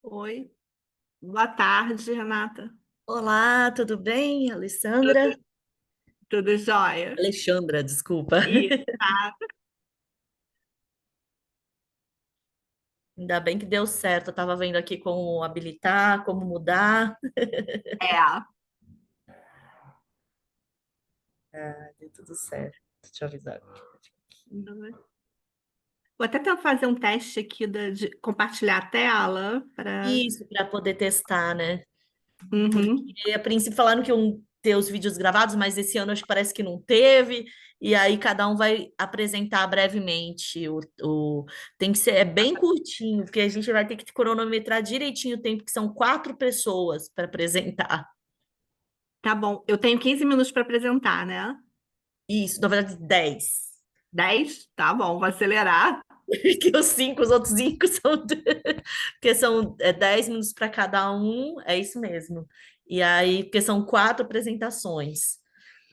Oi, boa tarde, Renata. Olá, tudo bem, Alessandra? Tudo, tudo jóia? Alexandra, desculpa. Isso, tá. Ainda bem que deu certo. Eu estava vendo aqui como habilitar, como mudar. É. Deu tudo certo. Deixa eu avisar. Vou até tentar fazer um teste aqui de compartilhar a tela para. Isso, para poder testar, né? Uhum. Porque a princípio falaram que iam ter os vídeos gravados, mas esse ano acho que parece que não teve. E aí cada um vai apresentar brevemente. Tem que ser, é bem curtinho, porque a gente vai ter que cronometrar direitinho o tempo, que são 4 pessoas para apresentar. Tá bom, eu tenho 15 minutos para apresentar, né? Isso, na verdade, 10. 10. Tá bom, vou acelerar. Que os cinco, os outros cinco são. Porque são 10 minutos para cada um, é isso mesmo. E aí, porque são 4 apresentações,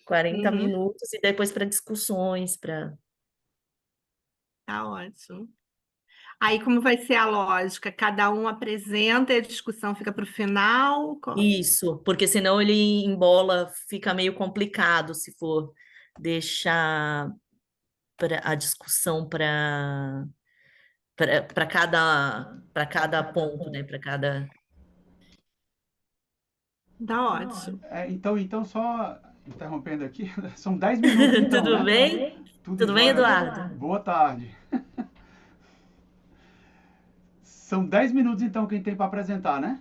40 Uhum. minutos, e depois para discussões, para. Tá ótimo. Aí, como vai ser a lógica? Cada um apresenta e a discussão fica para o final? Isso, porque senão ele embola, fica meio complicado se for deixar a discussão para cada ponto, né? Para cada. Tá ótimo. Então, só interrompendo aqui, são 10 minutos então, Tudo né? bem? Tudo Tudo bem, jóia. Eduardo? Boa tarde. São 10 minutos então quem tem para apresentar, né?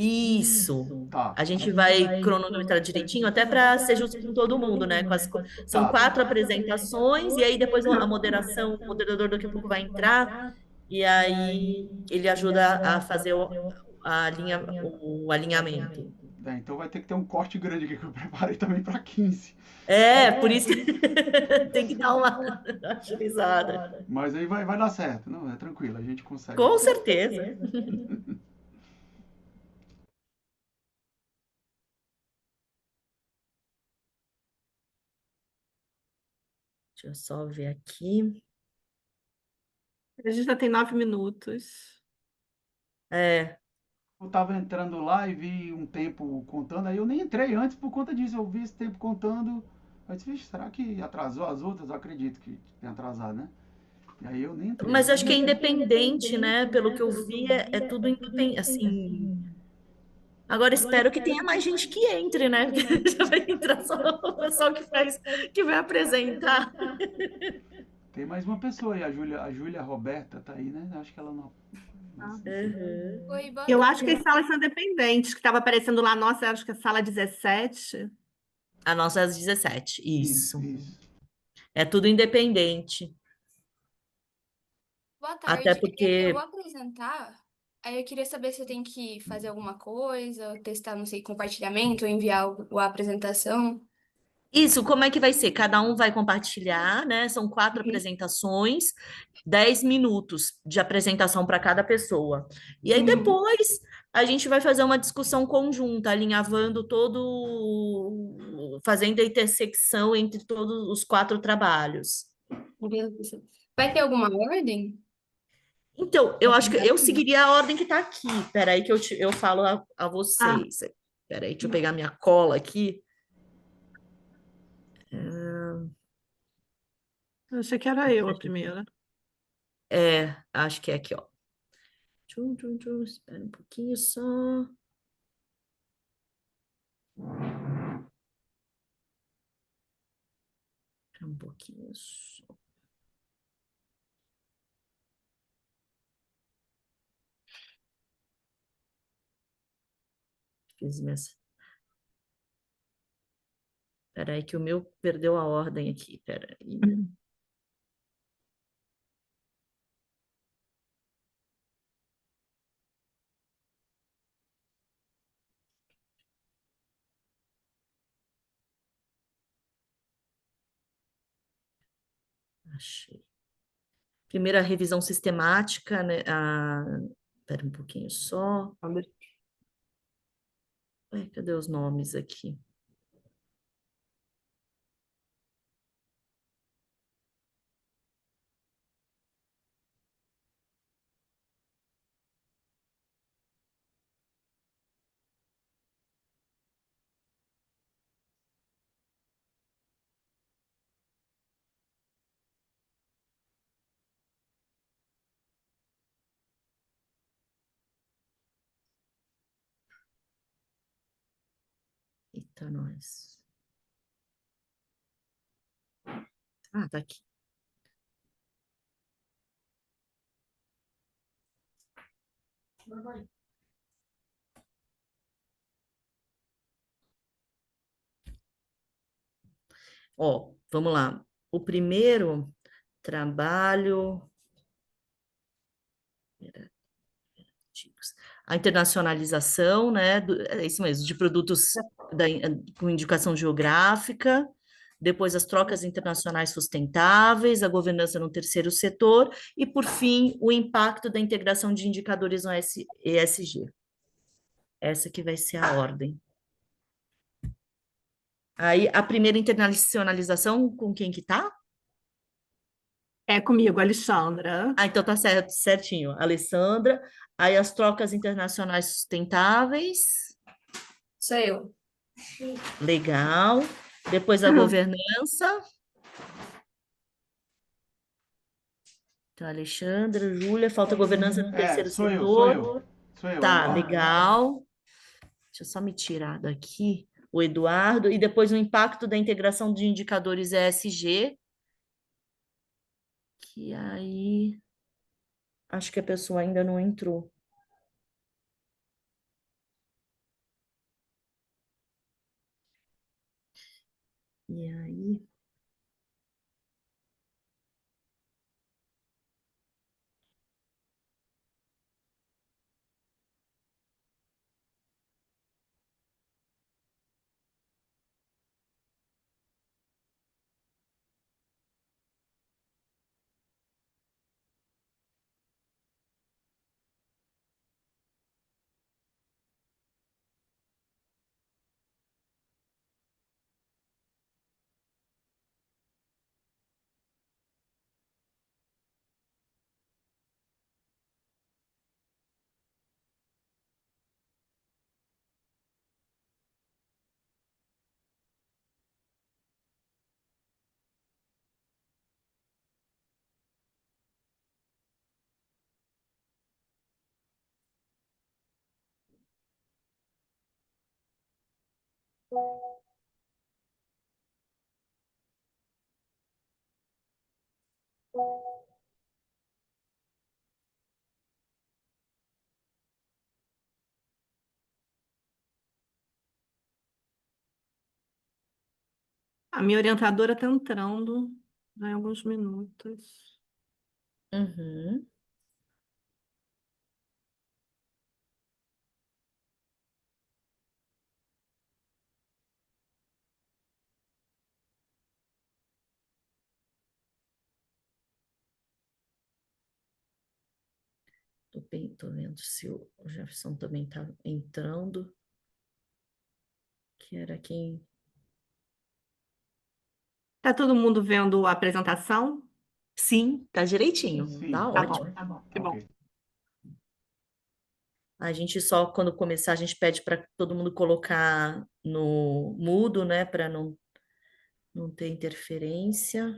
Isso. Tá. A gente vai cronometrar direitinho, até para ser justo com todo mundo, né? São Tá. 4 apresentações, e aí depois a moderação, o moderador daqui a pouco vai entrar, e aí ele ajuda a fazer o alinhamento. Então vai ter que ter um corte grande aqui que eu preparei também para 15. É, por isso que tem que dar uma agilizada. Mas aí vai dar certo. Não, é tranquilo, a gente consegue Com aqui. certeza. Deixa eu só ver aqui. A gente já tem 9 minutos. É, Eu tava entrando lá e vi um tempo contando, aí eu nem entrei antes por conta disso. Eu vi esse tempo contando. Eu disse, vixe, será que atrasou as outras? Eu acredito que tem atrasado, né? E aí eu nem entrei. mas acho que é independente, né? Pelo que eu vi, é tudo independente, assim. Agora espero que tenha mais gente que entre, né? Porque já vai entrar só o pessoal que vai apresentar. Tem mais uma pessoa aí, a Júlia Roberta tá aí, né? Acho que ela não. Tá? Não sei. Uhum. Oi, boa Eu acho que as tarde. salas são independentes, que estava aparecendo lá, nossa, eu acho que a sala 17. A nossa é às 17, Isso, isso. isso. É tudo independente. Boa Até tarde. Eu vou porque. apresentar. Aí eu queria saber se eu tenho que fazer alguma coisa, testar, não sei, compartilhamento, ou enviar a apresentação. Isso, como é que vai ser? Cada um vai compartilhar, né? São quatro Uhum, apresentações, 10 minutos de apresentação para cada pessoa. E aí uhum. depois a gente vai fazer uma discussão conjunta, alinhavando fazendo a intersecção entre todos os 4 trabalhos. Vai ter alguma ordem? Então, eu acho que eu seguiria a ordem que está aqui. Peraí que eu falo a Ah, vocês. Peraí, deixa eu pegar minha cola aqui. eu achei que era eu a primeira. Acho que é aqui, ó. Tchum, tchum, tchum. Espera um pouquinho só. Um pouquinho só. Fiz minhas. Peraí, que o meu perdeu a ordem aqui. Peraí. Uhum. Achei. Primeira revisão sistemática, né? Pera um pouquinho só. Ué, cadê os nomes aqui? Eita, nós. Ah, tá aqui. Ó, vamos lá. O primeiro trabalho, a internacionalização, né, é isso mesmo, de produtos com indicação geográfica, depois as trocas internacionais sustentáveis, a governança no terceiro setor e, por fim, o impacto da integração de indicadores no ESG. Essa que vai ser a ordem. Aí, a primeira internacionalização, com quem que tá? É comigo, Alexandra. Ah, então tá certo, certinho. Alessandra. Aí, as trocas internacionais sustentáveis. Sou eu. Legal. Depois a governança. Então, Alexandra, Júlia, falta governança no terceiro Sou eu, sou eu. setor. Sou eu, Tá, Eduardo. legal. Deixa eu só me tirar daqui o Eduardo. E depois o impacto da integração de indicadores ESG, que aí acho que a pessoa ainda não entrou. E aí, A minha orientadora está entrando em alguns minutos. uhum. Tô vendo se o Jefferson também está entrando, que era quem. Tá todo mundo vendo a apresentação? Sim, tá direitinho, Sim, tá Tá tá bom, ótimo. ótimo. tá bom, que Tá bom. ok. A gente só, quando começar, a gente pede para todo mundo colocar no mudo, né, para não ter interferência.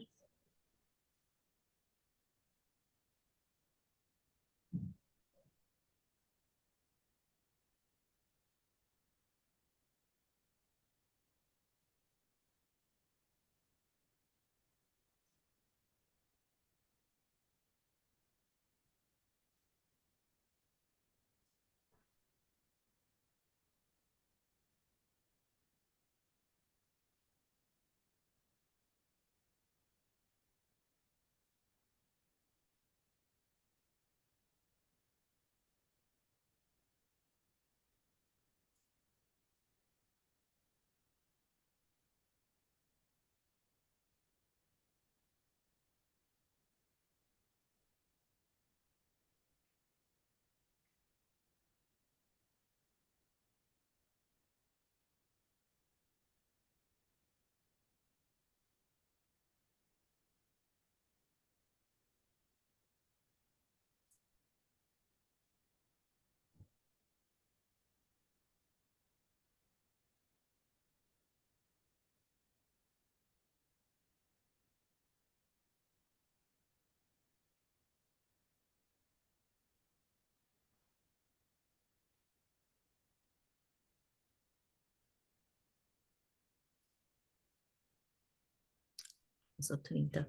11h30.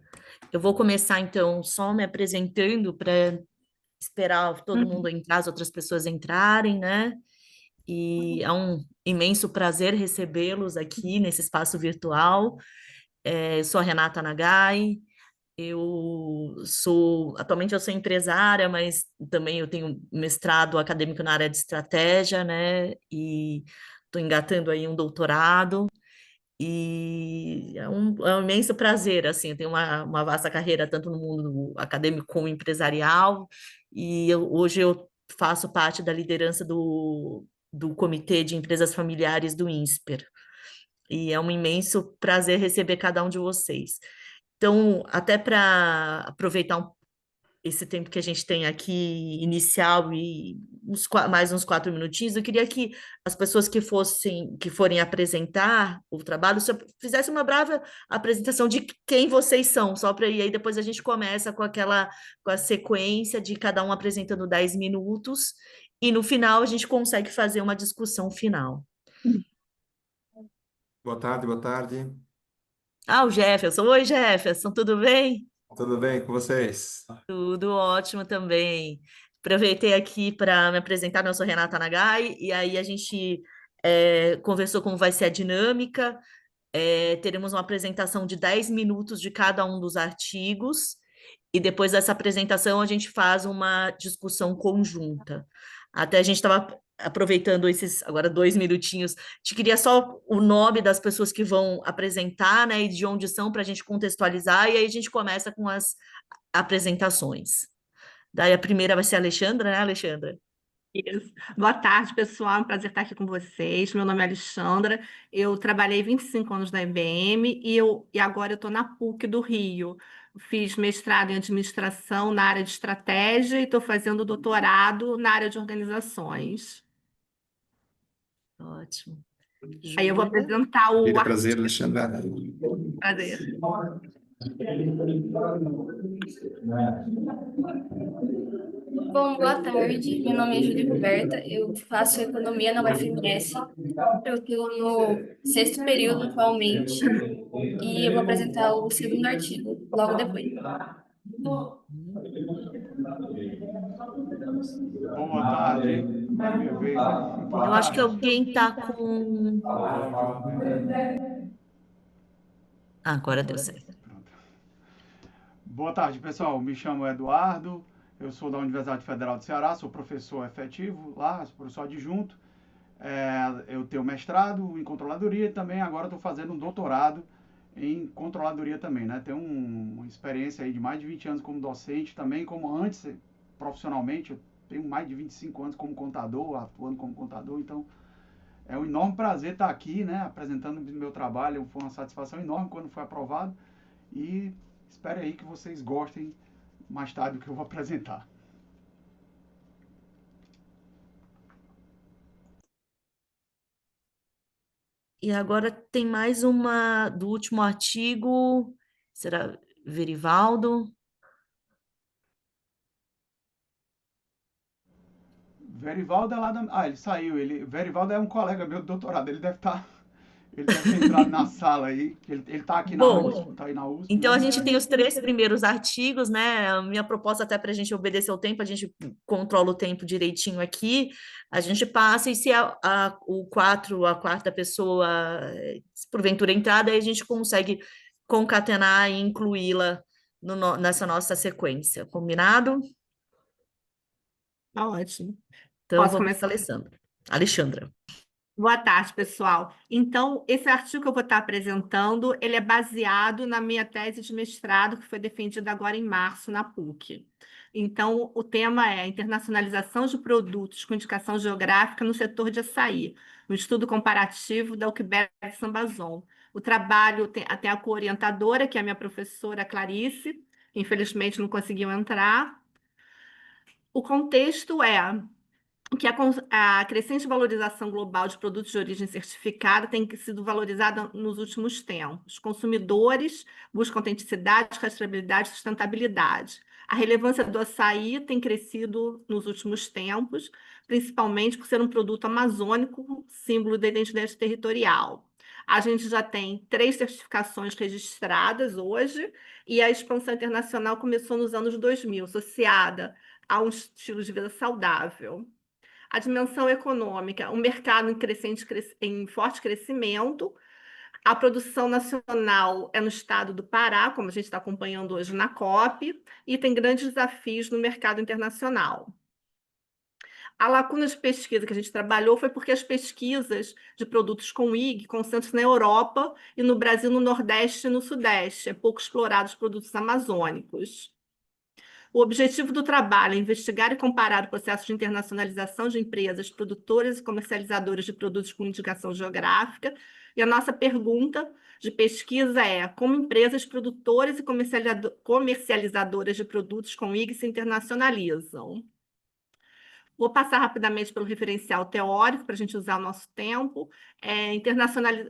Eu vou começar, então, só me apresentando para esperar todo mundo entrar, as outras pessoas entrarem, né? E é um imenso prazer recebê-los aqui nesse espaço virtual. Eu sou a Renata Nagai, atualmente eu sou empresária, mas também eu tenho mestrado acadêmico na área de estratégia, né? E estou engatando aí um doutorado. E é um imenso prazer, assim, eu tenho uma vasta carreira tanto no mundo acadêmico como empresarial, e hoje eu faço parte da liderança do Comitê de Empresas Familiares do INSPER, e é um imenso prazer receber cada um de vocês. Então, até para aproveitar esse tempo que a gente tem aqui inicial e mais uns 4 minutinhos, eu queria que as pessoas que forem apresentar o trabalho fizessem uma breve apresentação de quem vocês são, só para aí depois a gente começa com a sequência de cada um apresentando 10 minutos e no final a gente consegue fazer uma discussão final. Boa tarde, boa tarde. O Jefferson. Oi, Jefferson, tudo bem? Tudo bem com vocês? Tudo ótimo também. Aproveitei aqui para me apresentar, eu sou Renata Nagai, e aí a gente conversou como vai ser a dinâmica. Teremos uma apresentação de 10 minutos de cada um dos artigos, e depois dessa apresentação a gente faz uma discussão conjunta. Até a gente estava aproveitando esses agora 2 minutinhos, te queria só o nome das pessoas que vão apresentar, né, e de onde são para a gente contextualizar, e aí a gente começa com as apresentações. Daí a primeira vai ser a Alexandra, né, Alexandra? Isso. Boa tarde, pessoal. É um prazer estar aqui com vocês. Meu nome é Alexandra. Eu trabalhei 25 anos na IBM e agora eu estou na PUC do Rio. Fiz mestrado em administração na área de estratégia e estou fazendo doutorado na área de organizações. Ótimo. Aí eu vou Júlia? apresentar o Prazer, Alexandre. Prazer. Bom, boa tarde. Meu nome é Júlia Roberta. Eu faço economia na UFMS. Eu estou no 6º período atualmente e eu vou apresentar o segundo artigo logo depois. Boa tarde. Minha vez, né? Boa Eu acho que tarde. alguém está com... agora deu certo. Boa tarde, pessoal. Me chamo Eduardo. Eu sou da Universidade Federal do Ceará, sou professor efetivo lá, sou professor adjunto. Eu tenho mestrado em controladoria e também agora estou fazendo um doutorado em controladoria também, né? Tenho uma experiência aí de mais de 20 anos como docente, também como antes, profissionalmente, eu tenho mais de 25 anos como contador, atuando como contador, então é um enorme prazer estar aqui, né? Apresentando o meu trabalho, foi uma satisfação enorme quando foi aprovado e espero aí que vocês gostem mais tarde do que eu vou apresentar. E agora tem mais uma do último artigo, será Verivaldo? Verivaldo é lá da... ele saiu. Verivaldo é um colega meu do doutorado. Ele deve ter entrado na sala aí. Ele tá aqui na Bom, USP, tá aí na USP, então né? a gente tem os 3 primeiros artigos, né? A minha proposta até para a gente obedecer o tempo, a gente controla o tempo direitinho aqui, a gente passa, e se a 4ª pessoa, porventura entrar, daí a gente consegue concatenar e incluí-la nessa nossa sequência. Combinado? Tá ótimo. Então, Posso vamos para começar? Alexandra. Boa tarde, pessoal. Então, esse artigo que eu vou estar apresentando, ele é baseado na minha tese de mestrado, que foi defendida agora em março na PUC. Então, o tema é internacionalização de produtos com indicação geográfica no setor de açaí, um estudo comparativo da UCBET Sambazon. O trabalho tem até a co-orientadora, que é a minha professora Clarice, que infelizmente não conseguiu entrar. O contexto é que a crescente valorização global de produtos de origem certificada tem sido valorizada nos últimos tempos. Os consumidores buscam autenticidade, rastreabilidade e sustentabilidade. A relevância do açaí tem crescido nos últimos tempos, principalmente por ser um produto amazônico, símbolo da identidade territorial. A gente já tem 3 certificações registradas hoje, e a expansão internacional começou nos anos 2000, associada a um estilo de vida saudável. A dimensão econômica, um mercado em forte crescimento. A produção nacional é no estado do Pará, como a gente está acompanhando hoje na COP, e tem grandes desafios no mercado internacional. A lacuna de pesquisa que a gente trabalhou foi porque as pesquisas de produtos com IG concentram-se na Europa e no Brasil, no Nordeste e no Sudeste. É pouco explorado os produtos amazônicos. O objetivo do trabalho é investigar e comparar o processo de internacionalização de empresas produtoras e comercializadoras de produtos com indicação geográfica. E a nossa pergunta de pesquisa é: como empresas produtoras e comercializadoras de produtos com IG se internacionalizam? Vou passar rapidamente pelo referencial teórico para a gente usar o nosso tempo.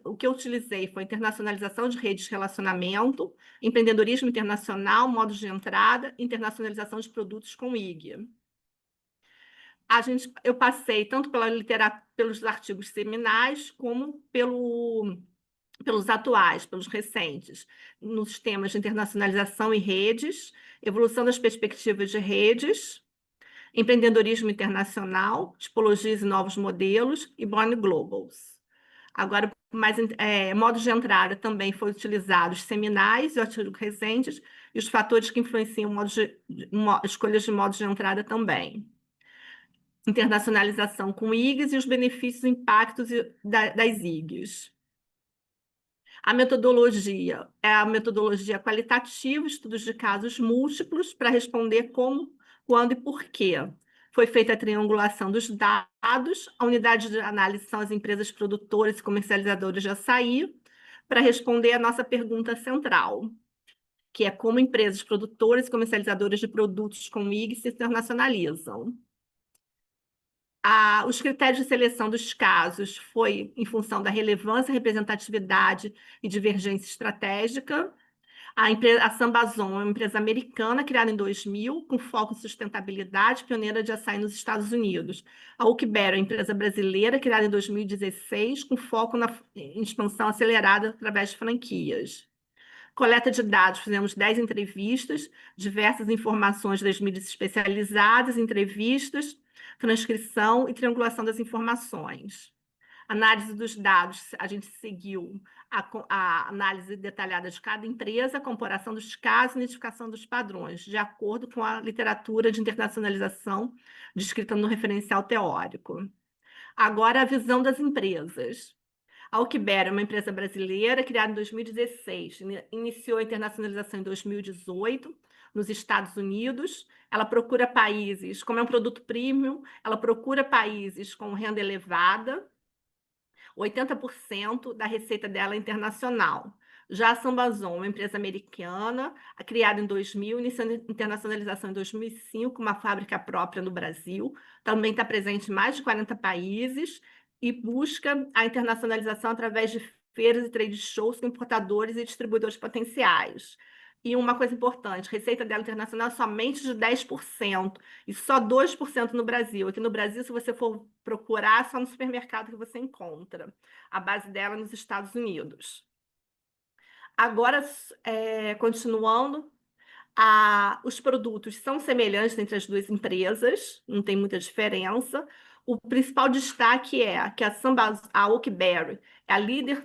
O que eu utilizei foi internacionalização de redes de relacionamento, empreendedorismo internacional, modos de entrada, internacionalização de produtos com IG. Eu passei tanto pelos artigos seminais como pelos atuais, pelos recentes, nos temas de internacionalização e redes, evolução das perspectivas de redes, empreendedorismo internacional, tipologias e novos modelos e Born Globals. Agora, modos de entrada também foram utilizados seminais e artigos recentes e os fatores que influenciam escolhas de modos de entrada também. Internacionalização com IGs e os benefícios e impactos das IGs. A metodologia é a metodologia qualitativa, estudos de casos múltiplos para responder como, quando e por quê. Foi feita a triangulação dos dados, a unidade de análise são as empresas produtoras e comercializadoras de açaí, para responder a nossa pergunta central, que é como empresas produtoras e comercializadoras de produtos com IG se internacionalizam. Os critérios de seleção dos casos foi em função da relevância, representatividade e divergência estratégica. A Sambazon é uma empresa americana criada em 2000, com foco em sustentabilidade, pioneira de açaí nos Estados Unidos. A Oakberry é uma empresa brasileira criada em 2016, com foco em expansão acelerada através de franquias. Coleta de dados, fizemos 10 entrevistas, diversas informações das mídias especializadas, entrevistas, transcrição e triangulação das informações. Análise dos dados, a gente seguiu a análise detalhada de cada empresa, a comparação dos casos e identificação dos padrões, de acordo com a literatura de internacionalização descrita no referencial teórico. Agora, a visão das empresas. A Oakberry é uma empresa brasileira criada em 2016, iniciou a internacionalização em 2018, nos Estados Unidos. Ela procura países, como é um produto premium, ela procura países com renda elevada. 80% da receita dela é internacional. Já a Sambazon, uma empresa americana, criada em 2000, iniciando a internacionalização em 2005, uma fábrica própria no Brasil, também está presente em mais de 40 países e busca a internacionalização através de feiras e trade shows com importadores e distribuidores potenciais. E uma coisa importante, a receita dela internacional é somente de 10%, e só 2% no Brasil. Aqui no Brasil, se você for procurar, é só no supermercado que você encontra. A base dela é nos Estados Unidos. Agora, continuando, os produtos são semelhantes entre as duas empresas, não tem muita diferença. O principal destaque é que a Oakberry é a líder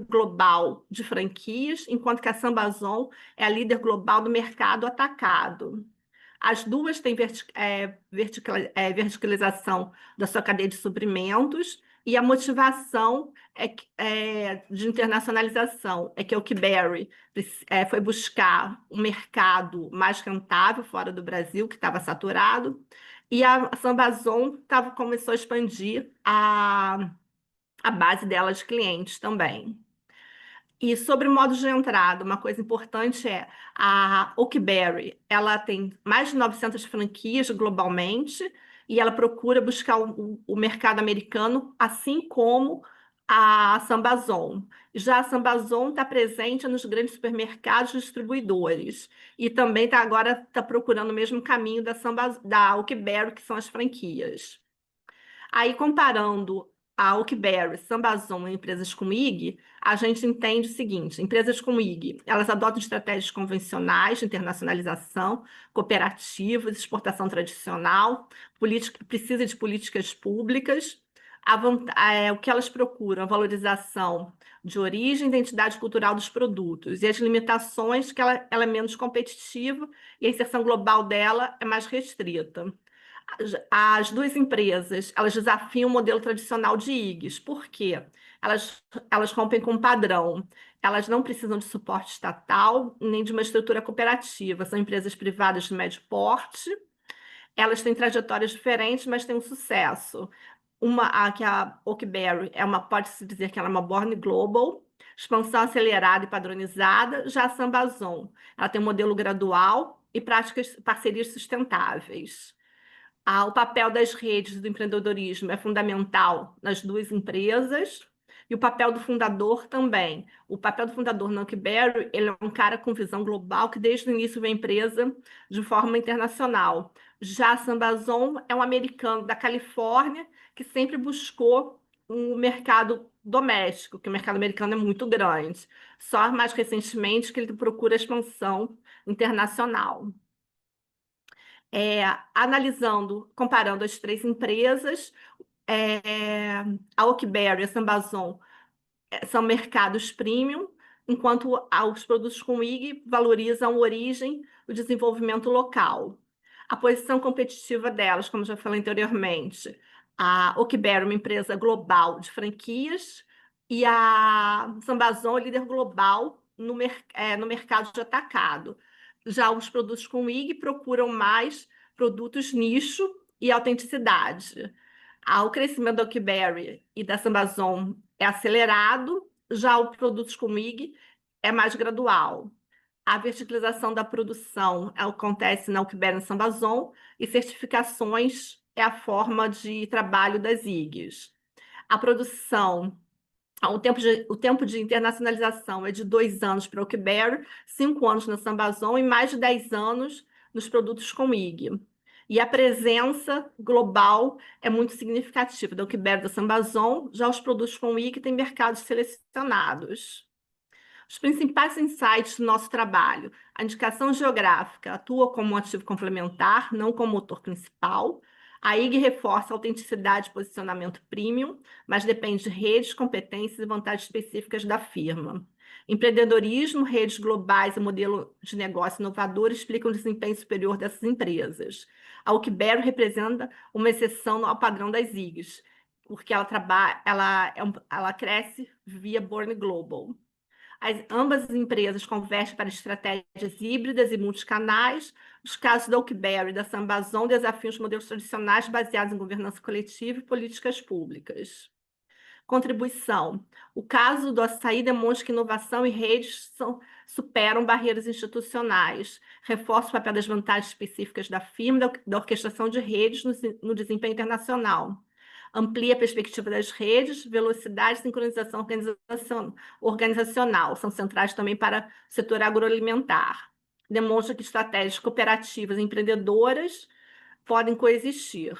global de franquias, enquanto que a Sambazon é a líder global do mercado atacado. As duas têm verticalização da sua cadeia de suprimentos, e a motivação de internacionalização é que a Oakberry foi buscar um mercado mais rentável fora do Brasil, que estava saturado, e a Sambazon começou a expandir a base dela de clientes também. E sobre modos de entrada, uma coisa importante é a Oakberry, ela tem mais de 900 franquias globalmente e ela procura buscar o mercado americano, assim como a Sambazon. Já a Sambazon está presente nos grandes supermercados e distribuidores e também agora está procurando o mesmo caminho da Oakberry, que são as franquias. Aí, comparando a Oakberry, Sambazon e empresas com IG, a gente entende o seguinte: empresas com IG, elas adotam estratégias convencionais de internacionalização, cooperativas, exportação tradicional, precisa de políticas públicas. O que elas procuram? A valorização de origem e identidade cultural dos produtos, e as limitações que ela é menos competitiva e a inserção global dela é mais restrita. As duas empresas, elas desafiam o modelo tradicional de IGs. Por quê? Elas rompem com o padrão. Elas não precisam de suporte estatal, nem de uma estrutura cooperativa. São empresas privadas de médio porte. Elas têm trajetórias diferentes, mas têm um sucesso. Que a Oakberry pode-se dizer que ela é uma Born Global, expansão acelerada e padronizada. Já a Sambazon, ela tem um modelo gradual e parcerias sustentáveis. O papel das redes do empreendedorismo é fundamental nas duas empresas e o papel do fundador também. O papel do fundador na Oakberry, ele é um cara com visão global que desde o início vê a empresa de forma internacional. Já a Sambazon é um americano da Califórnia que sempre buscou um mercado doméstico, que o mercado americano é muito grande. Só mais recentemente que ele procura expansão internacional. Comparando as três empresas, a Oakberry e a Sambazon são mercados premium, enquanto os produtos com IG valorizam a origem e o desenvolvimento local. A posição competitiva delas, como já falei anteriormente, a Oakberry é uma empresa global de franquias e a Sambazon é líder global no mercado de atacado. Já os produtos com IG procuram mais produtos nicho e autenticidade. O crescimento da Oakberry e da Sambazon é acelerado, já os produtos com IG é mais gradual. A verticalização da produção acontece na Oakberry e Sambazon e certificações é a forma de trabalho das IGs. A produção, o tempo de internacionalização é de 2 anos para a Oakberry, 5 anos na Sambazon e mais de 10 anos nos produtos com IG. E a presença global é muito significativa da Oakberry e da Sambazon, já os produtos com IG têm mercados selecionados. Os principais insights do nosso trabalho: a indicação geográfica atua como um ativo complementar, não como motor principal. A IG reforça a autenticidade e posicionamento premium, mas depende de redes, competências e vantagens específicas da firma. Empreendedorismo, redes globais e modelo de negócio inovador explicam o desempenho superior dessas empresas. A Oakberry representa uma exceção ao padrão das IGs, porque ela cresce via Born Global. Ambas as empresas convergem para estratégias híbridas e multicanais. Os casos da Oakberry e da Sambazon desafiam os modelos tradicionais baseados em governança coletiva e políticas públicas. Contribuição. O caso do açaí demonstra que inovação e redes superam barreiras institucionais, reforça o papel das vantagens específicas da firma da orquestração de redes no desempenho internacional. Amplia a perspectiva das redes, velocidade e sincronização organizacional. São centrais também para o setor agroalimentar. Demonstra que estratégias cooperativas e empreendedoras podem coexistir.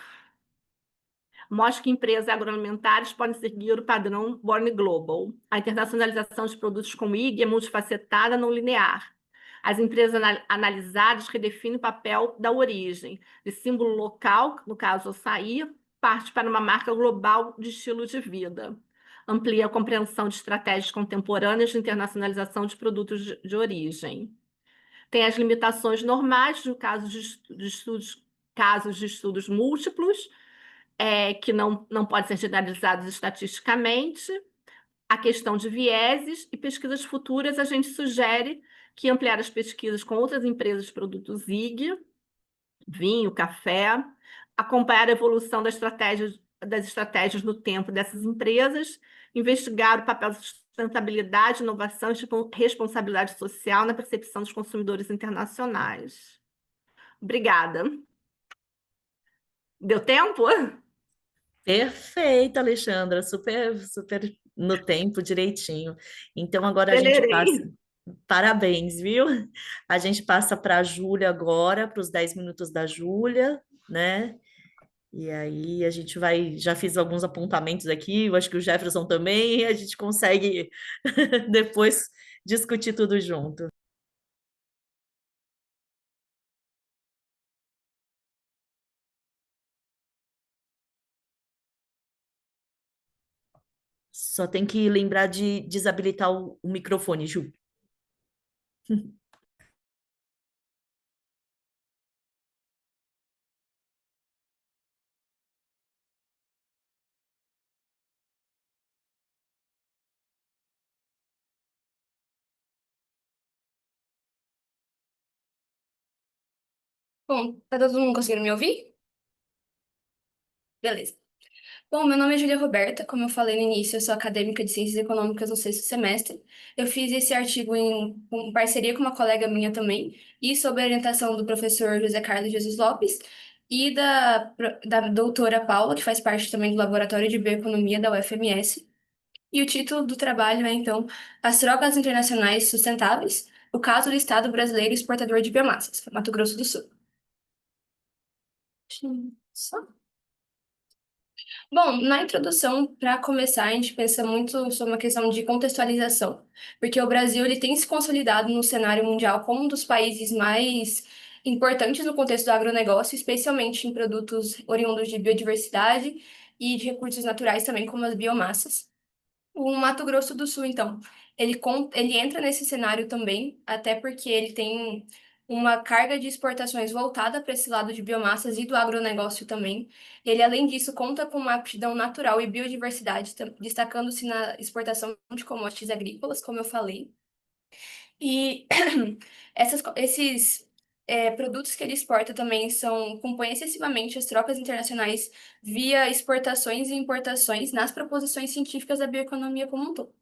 Mostra que empresas agroalimentares podem seguir o padrão Born Global. A internacionalização de produtos com IG é multifacetada, não linear. As empresas analisadas redefinem o papel da origem, de símbolo local, no caso, açaí, parte para uma marca global de estilo de vida. Amplia a compreensão de estratégias contemporâneas de internacionalização de produtos de origem. Tem as limitações normais no caso casos de estudos múltiplos, que não podem ser generalizados estatisticamente. A questão de vieses e pesquisas futuras, a gente sugere que ampliar as pesquisas com outras empresas de produtos IG, vinho, café, acompanhar a evolução das estratégias no tempo dessas empresas, investigar o papel da sustentabilidade, inovação e responsabilidade social na percepção dos consumidores internacionais. Obrigada. Deu tempo? Perfeito, Alexandra, super, super no tempo, direitinho. Então, agora a gente Acelerei. passa. Parabéns, viu? A gente passa para a Júlia agora, para os 10 minutos da Júlia, né? E aí a gente vai, já fiz alguns apontamentos aqui, eu acho que o Jefferson também, e a gente consegue depois discutir tudo junto. Só tem que lembrar de desabilitar o microfone, Ju. Bom, tá todo mundo conseguindo me ouvir? Beleza. Bom, meu nome é Júlia Roberta, como eu falei no início, eu sou acadêmica de Ciências Econômicas no sexto semestre. Eu fiz esse artigo em parceria com uma colega minha também, e sob a orientação do professor José Carlos Jesus Lopes e da doutora Paula, que faz parte também do Laboratório de Bioeconomia da UFMS. E o título do trabalho é, então, As Trocas Internacionais Sustentáveis, o caso do Estado brasileiro exportador de biomassas, Mato Grosso do Sul. Só. Bom, na introdução, para começar, a gente pensa muito sobre uma questão de contextualização, porque o Brasil ele tem se consolidado no cenário mundial como um dos países mais importantes no contexto do agronegócio, especialmente em produtos oriundos de biodiversidade e de recursos naturais também, como as biomassas. O Mato Grosso do Sul, então, ele entra nesse cenário também, até porque ele tem uma carga de exportações voltada para esse lado de biomassas e do agronegócio também. Ele, além disso, conta com uma aptidão natural e biodiversidade, destacando-se na exportação de commodities agrícolas, como eu falei. E esses produtos que ele exporta também compõem excessivamente as trocas internacionais via exportações e importações nas proposições científicas da bioeconomia como um todo.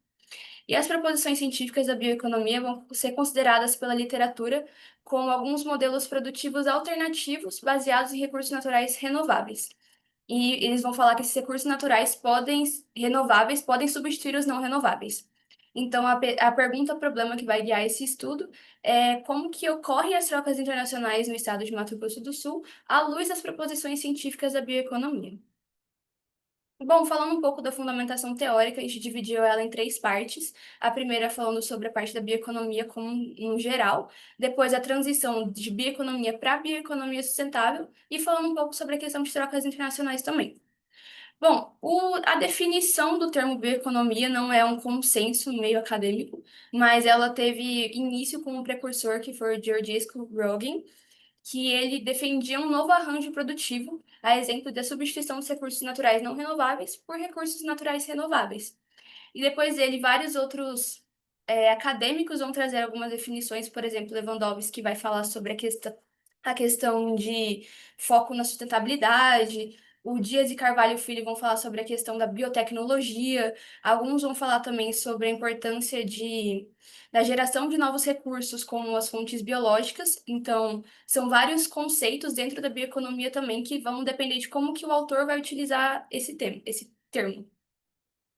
E as proposições científicas da bioeconomia vão ser consideradas pela literatura como alguns modelos produtivos alternativos baseados em recursos naturais renováveis. E eles vão falar que esses recursos naturais renováveis podem substituir os não renováveis. Então, a pergunta-problema que vai guiar esse estudo é como que ocorrem as trocas internacionais no estado de Mato Grosso do Sul à luz das proposições científicas da bioeconomia. Bom, falando um pouco da fundamentação teórica, a gente dividiu ela em três partes. A primeira falando sobre a parte da bioeconomia como um geral, depois a transição de bioeconomia para bioeconomia sustentável e falando um pouco sobre a questão de trocas internacionais também. Bom, a definição do termo bioeconomia não é um consenso no meio acadêmico, mas ela teve início com um precursor que foi o Georgescu Roegen, que ele defendia um novo arranjo produtivo, a exemplo da substituição dos recursos naturais não renováveis por recursos naturais renováveis. E depois dele, vários outros acadêmicos vão trazer algumas definições, por exemplo, Lewandowski vai falar sobre a questão de foco na sustentabilidade, o Dias e Carvalho Filho vão falar sobre a questão da biotecnologia, alguns vão falar também sobre a importância da geração de novos recursos, como as fontes biológicas. Então, são vários conceitos dentro da bioeconomia também que vão depender de como que o autor vai utilizar esse termo.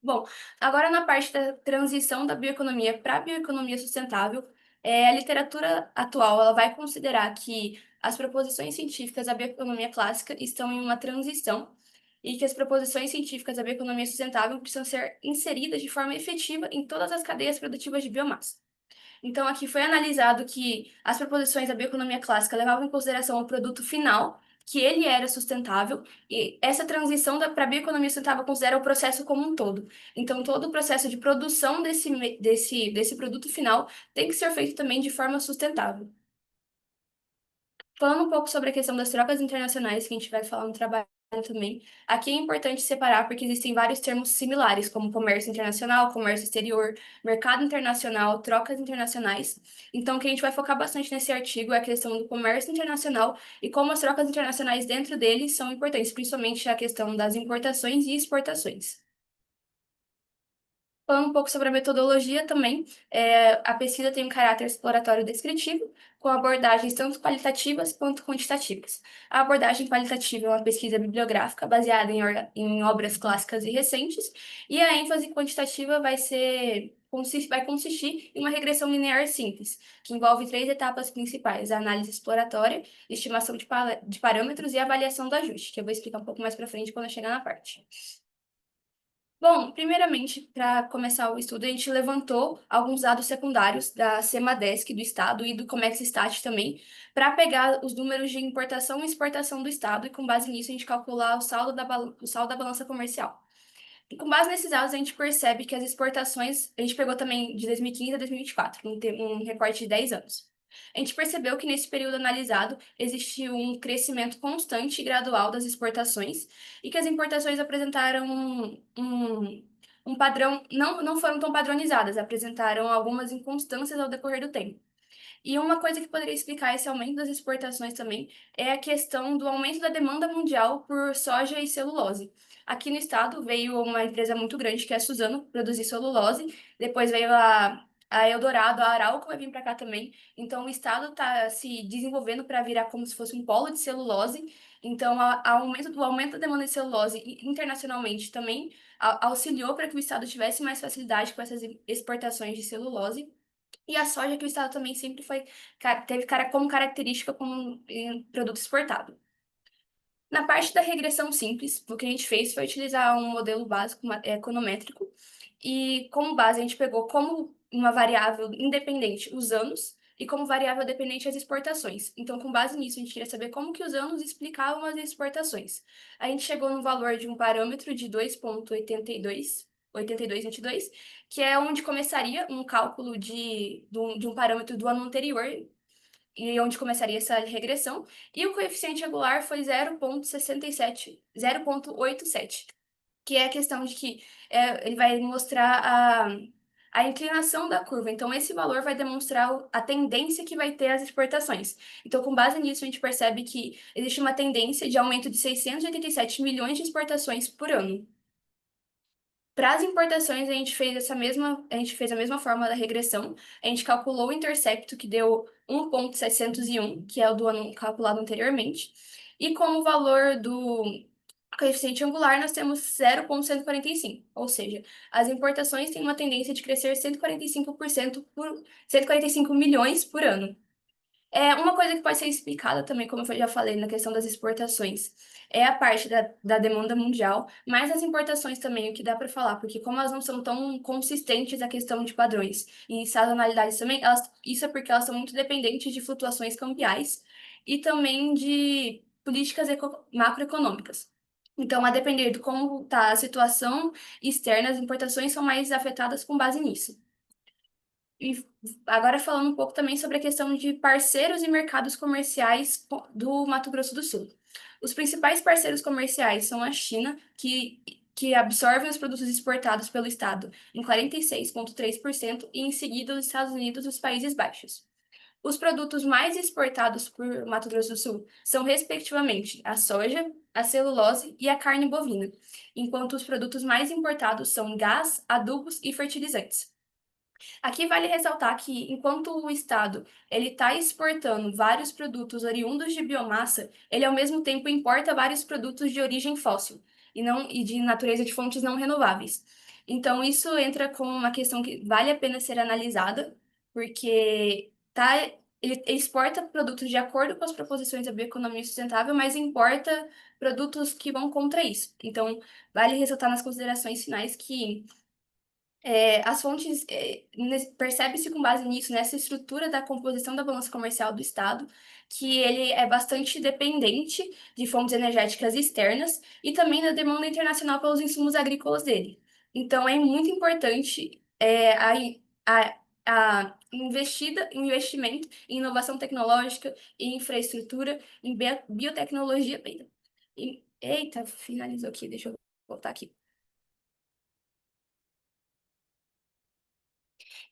Bom, agora na parte da transição da bioeconomia para a bioeconomia sustentável, a literatura atual ela vai considerar que as proposições científicas da bioeconomia clássica estão em uma transição e que as proposições científicas da bioeconomia sustentável precisam ser inseridas de forma efetiva em todas as cadeias produtivas de biomassa. Então, aqui foi analisado que as proposições da bioeconomia clássica levavam em consideração o produto final, que ele era sustentável, e essa transição para a bioeconomia sustentável considera o processo como um todo. Então, todo o processo de produção desse produto final tem que ser feito também de forma sustentável. Falando um pouco sobre a questão das trocas internacionais, que a gente vai falar no trabalho também, aqui é importante separar porque existem vários termos similares, como comércio internacional, comércio exterior, mercado internacional, trocas internacionais. Então, o que a gente vai focar bastante nesse artigo é a questão do comércio internacional e como as trocas internacionais dentro dele são importantes, principalmente a questão das importações e exportações. Falando um pouco sobre a metodologia também, a pesquisa tem um caráter exploratório descritivo, com abordagens tanto qualitativas quanto quantitativas. A abordagem qualitativa é uma pesquisa bibliográfica baseada em obras clássicas e recentes, e a ênfase quantitativa vai ser vai consistir em uma regressão linear simples, que envolve 3 etapas principais: a análise exploratória, estimação de parâmetros e avaliação do ajuste, que eu vou explicar um pouco mais para frente quando eu chegar na parte. Bom, primeiramente, para começar o estudo, a gente levantou alguns dados secundários da Semadesc do Estado e do Comexstat também, para pegar os números de importação e exportação do Estado, e com base nisso a gente calcular o saldo da balança comercial. E com base nesses dados, a gente percebe que as exportações, a gente pegou também de 2015 a 2024, um recorte de 10 anos. A gente percebeu que nesse período analisado existiu um crescimento constante e gradual das exportações e que as importações apresentaram um padrão, não foram tão padronizadas, apresentaram algumas inconstâncias ao decorrer do tempo. E uma coisa que poderia explicar esse aumento das exportações também é a questão do aumento da demanda mundial por soja e celulose. Aqui no estado veio uma empresa muito grande, que é a Suzano, produzir celulose. Depois veio a Eldorado, a Arauco vai vir para cá também. Então o estado está se desenvolvendo para virar como se fosse um polo de celulose. Então o aumento da demanda de celulose internacionalmente também auxiliou para que o estado tivesse mais facilidade com essas exportações de celulose. E a soja, que o estado também sempre teve como característica como produto exportado. Na parte da regressão simples, o que a gente fez foi utilizar um modelo básico econométrico, e como base a gente pegou como uma variável independente os anos e como variável dependente as exportações. Então, com base nisso, a gente queria saber como que os anos explicavam as exportações. A gente chegou no valor de um parâmetro de 2,8222, que é onde começaria um cálculo de um parâmetro do ano anterior, e onde começaria essa regressão, e o coeficiente angular foi 0,87, que é a questão de que ele vai mostrar a inclinação da curva. Então, esse valor vai demonstrar a tendência que vai ter as exportações. Então, com base nisso, a gente percebe que existe uma tendência de aumento de 687 milhões de exportações por ano. Para as importações, a gente fez a mesma forma da regressão. A gente calculou o intercepto, que deu 1,701, que é o do ano calculado anteriormente. E como valor do coeficiente angular, nós temos 0,145. Ou seja, as importações têm uma tendência de crescer 145 milhões por ano. Uma coisa que pode ser explicada também, como eu já falei, na questão das exportações, é a parte da demanda mundial, mas as importações também, o que dá para falar, porque como elas não são tão consistentes a questão de padrões e sazonalidades também, isso é porque elas são muito dependentes de flutuações cambiais e também de políticas macroeconômicas. Então, a depender de como está a situação externa, as importações são mais afetadas com base nisso. E agora falando um pouco também sobre a questão de parceiros e mercados comerciais do Mato Grosso do Sul. Os principais parceiros comerciais são a China, que absorve os produtos exportados pelo Estado em 46,3%, e em seguida os Estados Unidos e os Países Baixos. Os produtos mais exportados por Mato Grosso do Sul são, respectivamente, a soja, a celulose e a carne bovina, enquanto os produtos mais importados são gás, adubos e fertilizantes. Aqui vale ressaltar que, enquanto o Estado ele está exportando vários produtos oriundos de biomassa, ele ao mesmo tempo importa vários produtos de origem fóssil e de natureza de fontes não renováveis. Então, isso entra com uma questão que vale a pena ser analisada, porque ele exporta produtos de acordo com as proposições da bioeconomia sustentável, mas importa produtos que vão contra isso. Então, vale ressaltar nas considerações finais que as fontes, percebe-se com base nisso, nessa estrutura da composição da balança comercial do Estado, que ele é bastante dependente de fontes energéticas externas e também da demanda internacional pelos insumos agrícolas dele. Então, é muito importante a investimento em inovação tecnológica, em infraestrutura, em biotecnologia. Eita, finalizou aqui, deixa eu voltar aqui.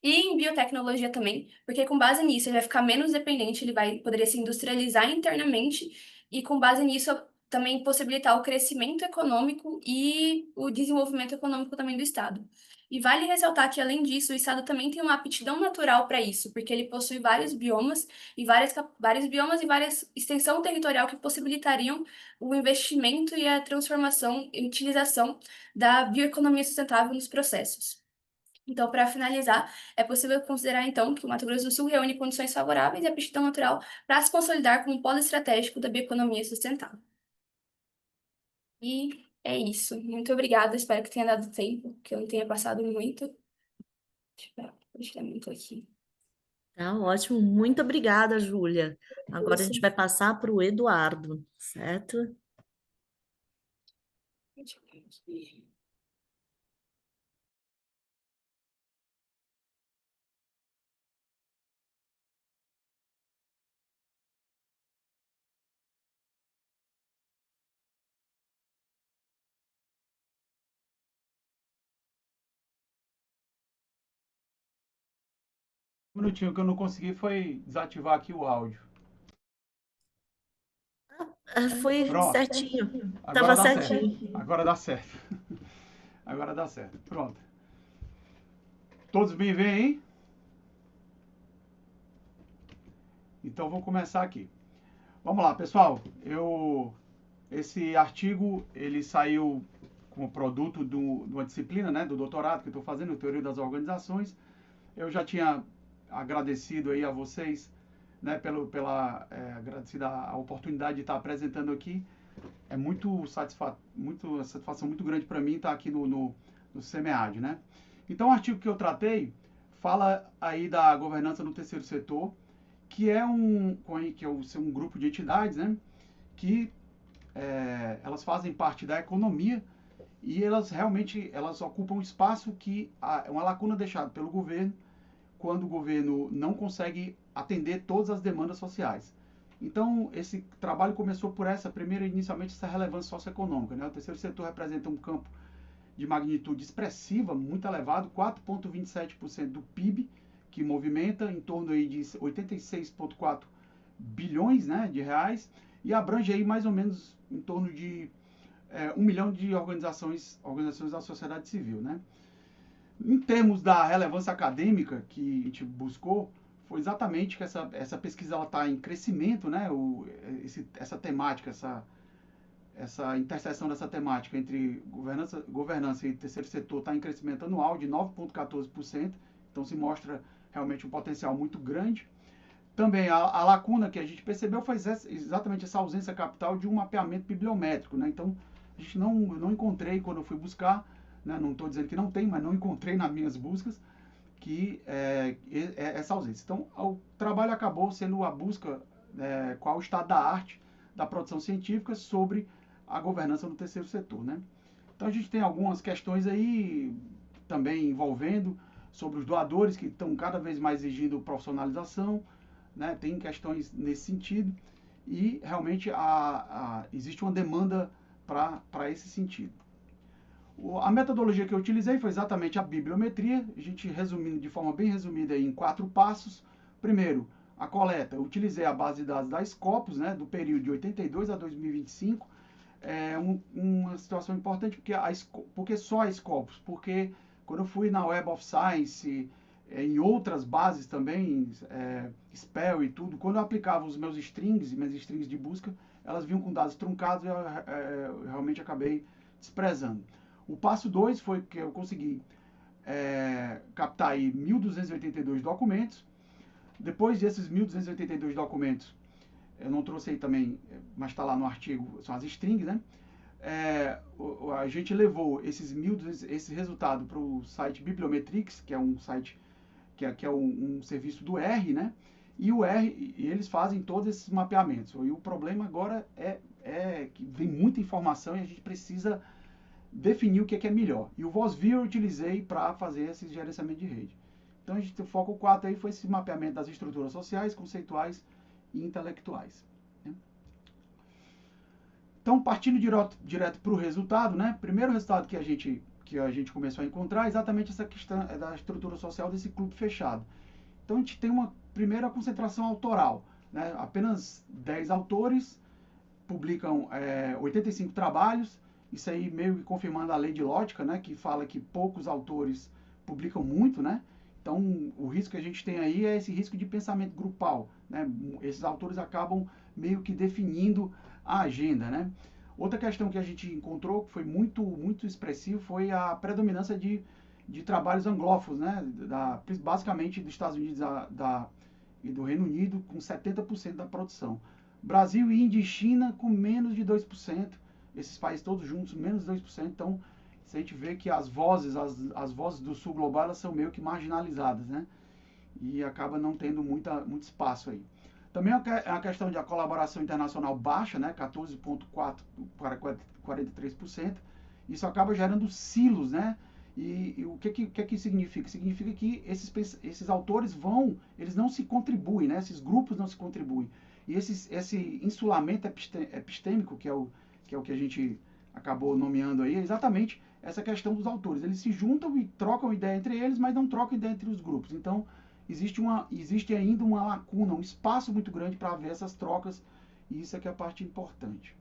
E em biotecnologia também, porque com base nisso ele vai ficar menos dependente, ele vai poder se industrializar internamente e com base nisso também possibilitar o crescimento econômico e o desenvolvimento econômico também do Estado. E vale ressaltar que, além disso, o Estado também tem uma aptidão natural para isso, porque ele possui vários biomas e várias extensão territorial que possibilitariam o investimento e a transformação e utilização da bioeconomia sustentável nos processos. Então, para finalizar, é possível considerar, então, que o Mato Grosso do Sul reúne condições favoráveis e aptidão natural para se consolidar como polo estratégico da bioeconomia sustentável. E é isso. Muito obrigada. Espero que tenha dado tempo, que eu não tenha passado muito. Deixa eu prestar muito aqui. Tá ótimo. Muito obrigada, Júlia. Agora a gente vai passar para o Eduardo, certo? Deixa eu ver aqui. Um minutinho, o que eu não consegui foi desativar aqui o áudio. Foi Pronto. certinho. Agora Tava dá certo. certinho. Agora dá certo. Agora dá certo. Pronto. Todos me veem, hein? Então vou começar aqui. Vamos lá, pessoal. Esse artigo ele saiu como produto de uma disciplina, né, do doutorado que eu estou fazendo, Teoria das Organizações. Eu já tinha agradecido aí a vocês, né, agradecida a oportunidade de estar apresentando aqui. É uma satisfação muito grande para mim estar aqui no SEMEAD, né? Então, o artigo que eu tratei fala aí da governança no terceiro setor, que é um grupo de entidades, né, que elas fazem parte da economia e elas ocupam um espaço que é uma lacuna deixada pelo governo quando o governo não consegue atender todas as demandas sociais. Então, esse trabalho começou por inicialmente, essa relevância socioeconômica, né? O terceiro setor representa um campo de magnitude expressiva, muito elevado, 4,27% do PIB, que movimenta em torno aí de 86,4 bilhões, né, de reais, e abrange aí mais ou menos em torno de 1 milhão de organizações da sociedade civil, né? Em termos da relevância acadêmica que a gente buscou, foi exatamente que essa pesquisa está em crescimento, né? Essa temática, essa interseção dessa temática entre governança e terceiro setor está em crescimento anual de 9,14%, então se mostra realmente um potencial muito grande. Também a lacuna que a gente percebeu foi exatamente essa ausência capital de um mapeamento bibliométrico, né? Então, eu não encontrei quando eu fui buscar, né? Não estou dizendo que não tem, mas não encontrei nas minhas buscas essa ausência. Então, o trabalho acabou sendo a busca qual o estado da arte da produção científica sobre a governança no terceiro setor, né? Então, a gente tem algumas questões aí também envolvendo sobre os doadores que estão cada vez mais exigindo profissionalização, né? Tem questões nesse sentido e realmente existe uma demanda para esse sentido. A metodologia que eu utilizei foi exatamente a bibliometria, a gente resumindo de forma bem resumida em 4 passos. Primeiro, a coleta, eu utilizei a base de dados da Scopus, né, do período de 82 a 2025. Uma situação importante porque só a Scopus, porque quando eu fui na Web of Science, em outras bases também, Spell e tudo, quando eu aplicava os minhas strings de busca, elas vinham com dados truncados e eu realmente acabei desprezando. O passo 2 foi que eu consegui captar aí 1.282 documentos. Depois desses 1.282 documentos, eu não trouxe aí também, mas está lá no artigo, são as strings, né? A gente levou esse resultado para o site Bibliometrics, que é um site que é um serviço do R, né? E eles fazem todos esses mapeamentos. E o problema agora é que vem muita informação e a gente precisa definir o que é melhor. E o VozView eu utilizei para fazer esse gerenciamento de rede. Então, o foco 4 aí foi esse mapeamento das estruturas sociais, conceituais e intelectuais. Né? Então, partindo direto para o resultado, né? Primeiro resultado que a gente começou a encontrar é exatamente essa questão da estrutura social desse clube fechado. Então, a gente tem uma primeira concentração autoral. Né? Apenas 10 autores publicam 85 trabalhos, isso aí meio que confirmando a lei de Lógica, né, que fala que poucos autores publicam muito, né? Então, o risco que a gente tem aí é esse risco de pensamento grupal, né? Esses autores acabam meio que definindo a agenda, né? Outra questão que a gente encontrou, que foi muito expressivo, foi a predominância de de trabalhos anglófonos, né? Basicamente dos Estados Unidos e do Reino Unido, com 70% da produção. Brasil, Índia e China com menos de 2%. Esses países todos juntos, menos de 2%. Então, a gente vê que as vozes do sul global, elas são meio que marginalizadas, né? E acaba não tendo muito espaço aí. Também é a questão de a colaboração internacional baixa, né? 14,4% para 43%. Isso acaba gerando silos, né? E o que significa? Significa que esses autores eles não se contribuem, né? Esses grupos não se contribuem. E esse insulamento epistêmico, que é o que a gente acabou nomeando aí, é exatamente essa questão dos autores. Eles se juntam e trocam ideia entre eles, mas não trocam ideia entre os grupos. Então, existe ainda uma lacuna, um espaço muito grande para haver essas trocas, e isso é que é a parte importante.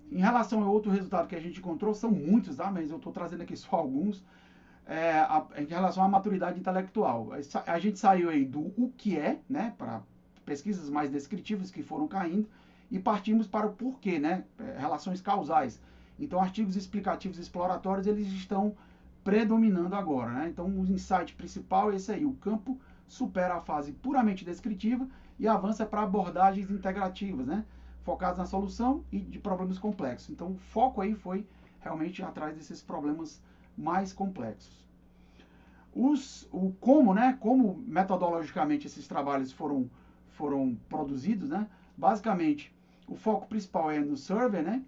Em relação a outro resultado que a gente encontrou, são muitos, tá? Mas eu estou trazendo aqui só alguns, em relação à maturidade intelectual. A gente saiu aí do o que é, né, para pesquisas mais descritivas que foram caindo, e partimos para o porquê, né, relações causais. Então, artigos explicativos e exploratórios, eles estão predominando agora, né? Então, o insight principal é esse aí: o campo supera a fase puramente descritiva e avança para abordagens integrativas, né, focadas na solução e de problemas complexos. Então, o foco aí foi realmente atrás desses problemas mais complexos. Como metodologicamente esses trabalhos foram produzidos, né? Basicamente, o foco principal é no survey, né?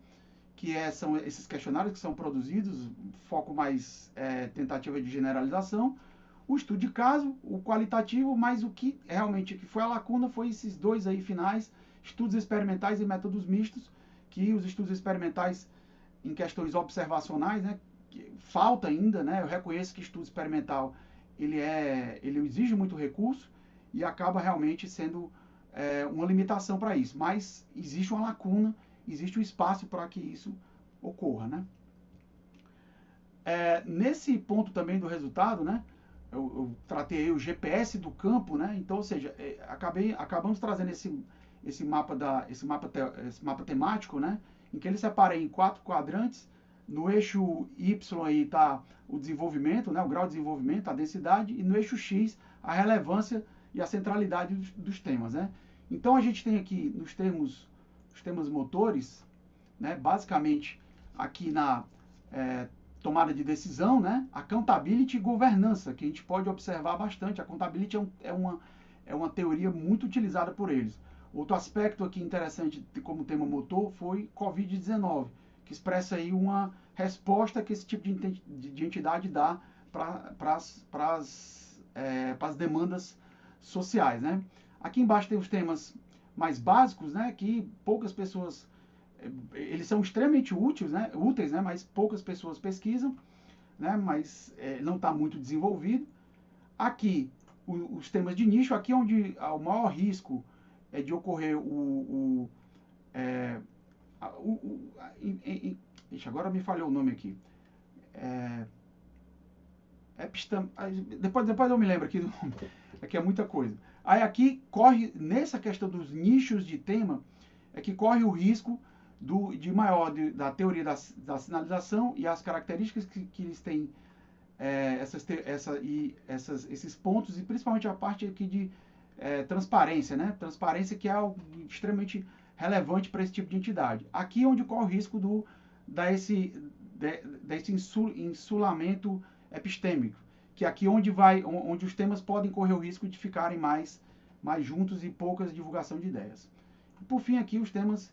São esses questionários que são produzidos, foco mais tentativa de generalização, o estudo de caso, o qualitativo, mas o que realmente que foi a lacuna foi esses dois aí finais, estudos experimentais e métodos mistos, que os estudos experimentais em questões observacionais, né, falta ainda, né? Eu reconheço que estudo experimental ele exige muito recurso e acaba realmente sendo uma limitação para isso, mas existe uma lacuna, existe um espaço para que isso ocorra, né? Nesse ponto também do resultado, né, eu tratei aí o GPS do campo, né? Então, ou seja, acabamos trazendo esse mapa temático, né, em que ele separa em 4 quadrantes. No eixo Y aí está o desenvolvimento, né, o grau de desenvolvimento, a densidade, e no eixo X a relevância e a centralidade dos temas, né? Então a gente tem aqui os temas motores, né, basicamente aqui na tomada de decisão, né, accountability e governança, que a gente pode observar bastante. A accountability é uma teoria muito utilizada por eles. Outro aspecto aqui interessante como tema motor foi Covid-19, que expressa aí uma resposta que esse tipo de entidade dá para as demandas sociais, né? Aqui embaixo tem os temas mais básicos, né, que poucas pessoas, eles são extremamente úteis, né, mas poucas pessoas pesquisam, né, mas não está muito desenvolvido. Aqui, os temas de nicho, aqui onde há o maior risco de ocorrer agora me falhou o nome aqui. Depois eu me lembro aqui do nome. Aqui é muita coisa. Aí aqui corre, nessa questão dos nichos de tema, é que corre o risco da teoria da sinalização e as características que eles têm, esses pontos, e principalmente a parte aqui de transparência, né? Transparência, que é algo extremamente relevante para esse tipo de entidade. Aqui é onde corre o risco desse insulamento epistêmico, que é aqui onde os temas podem correr o risco de ficarem mais juntos e poucas divulgação de ideias. E, por fim, aqui os temas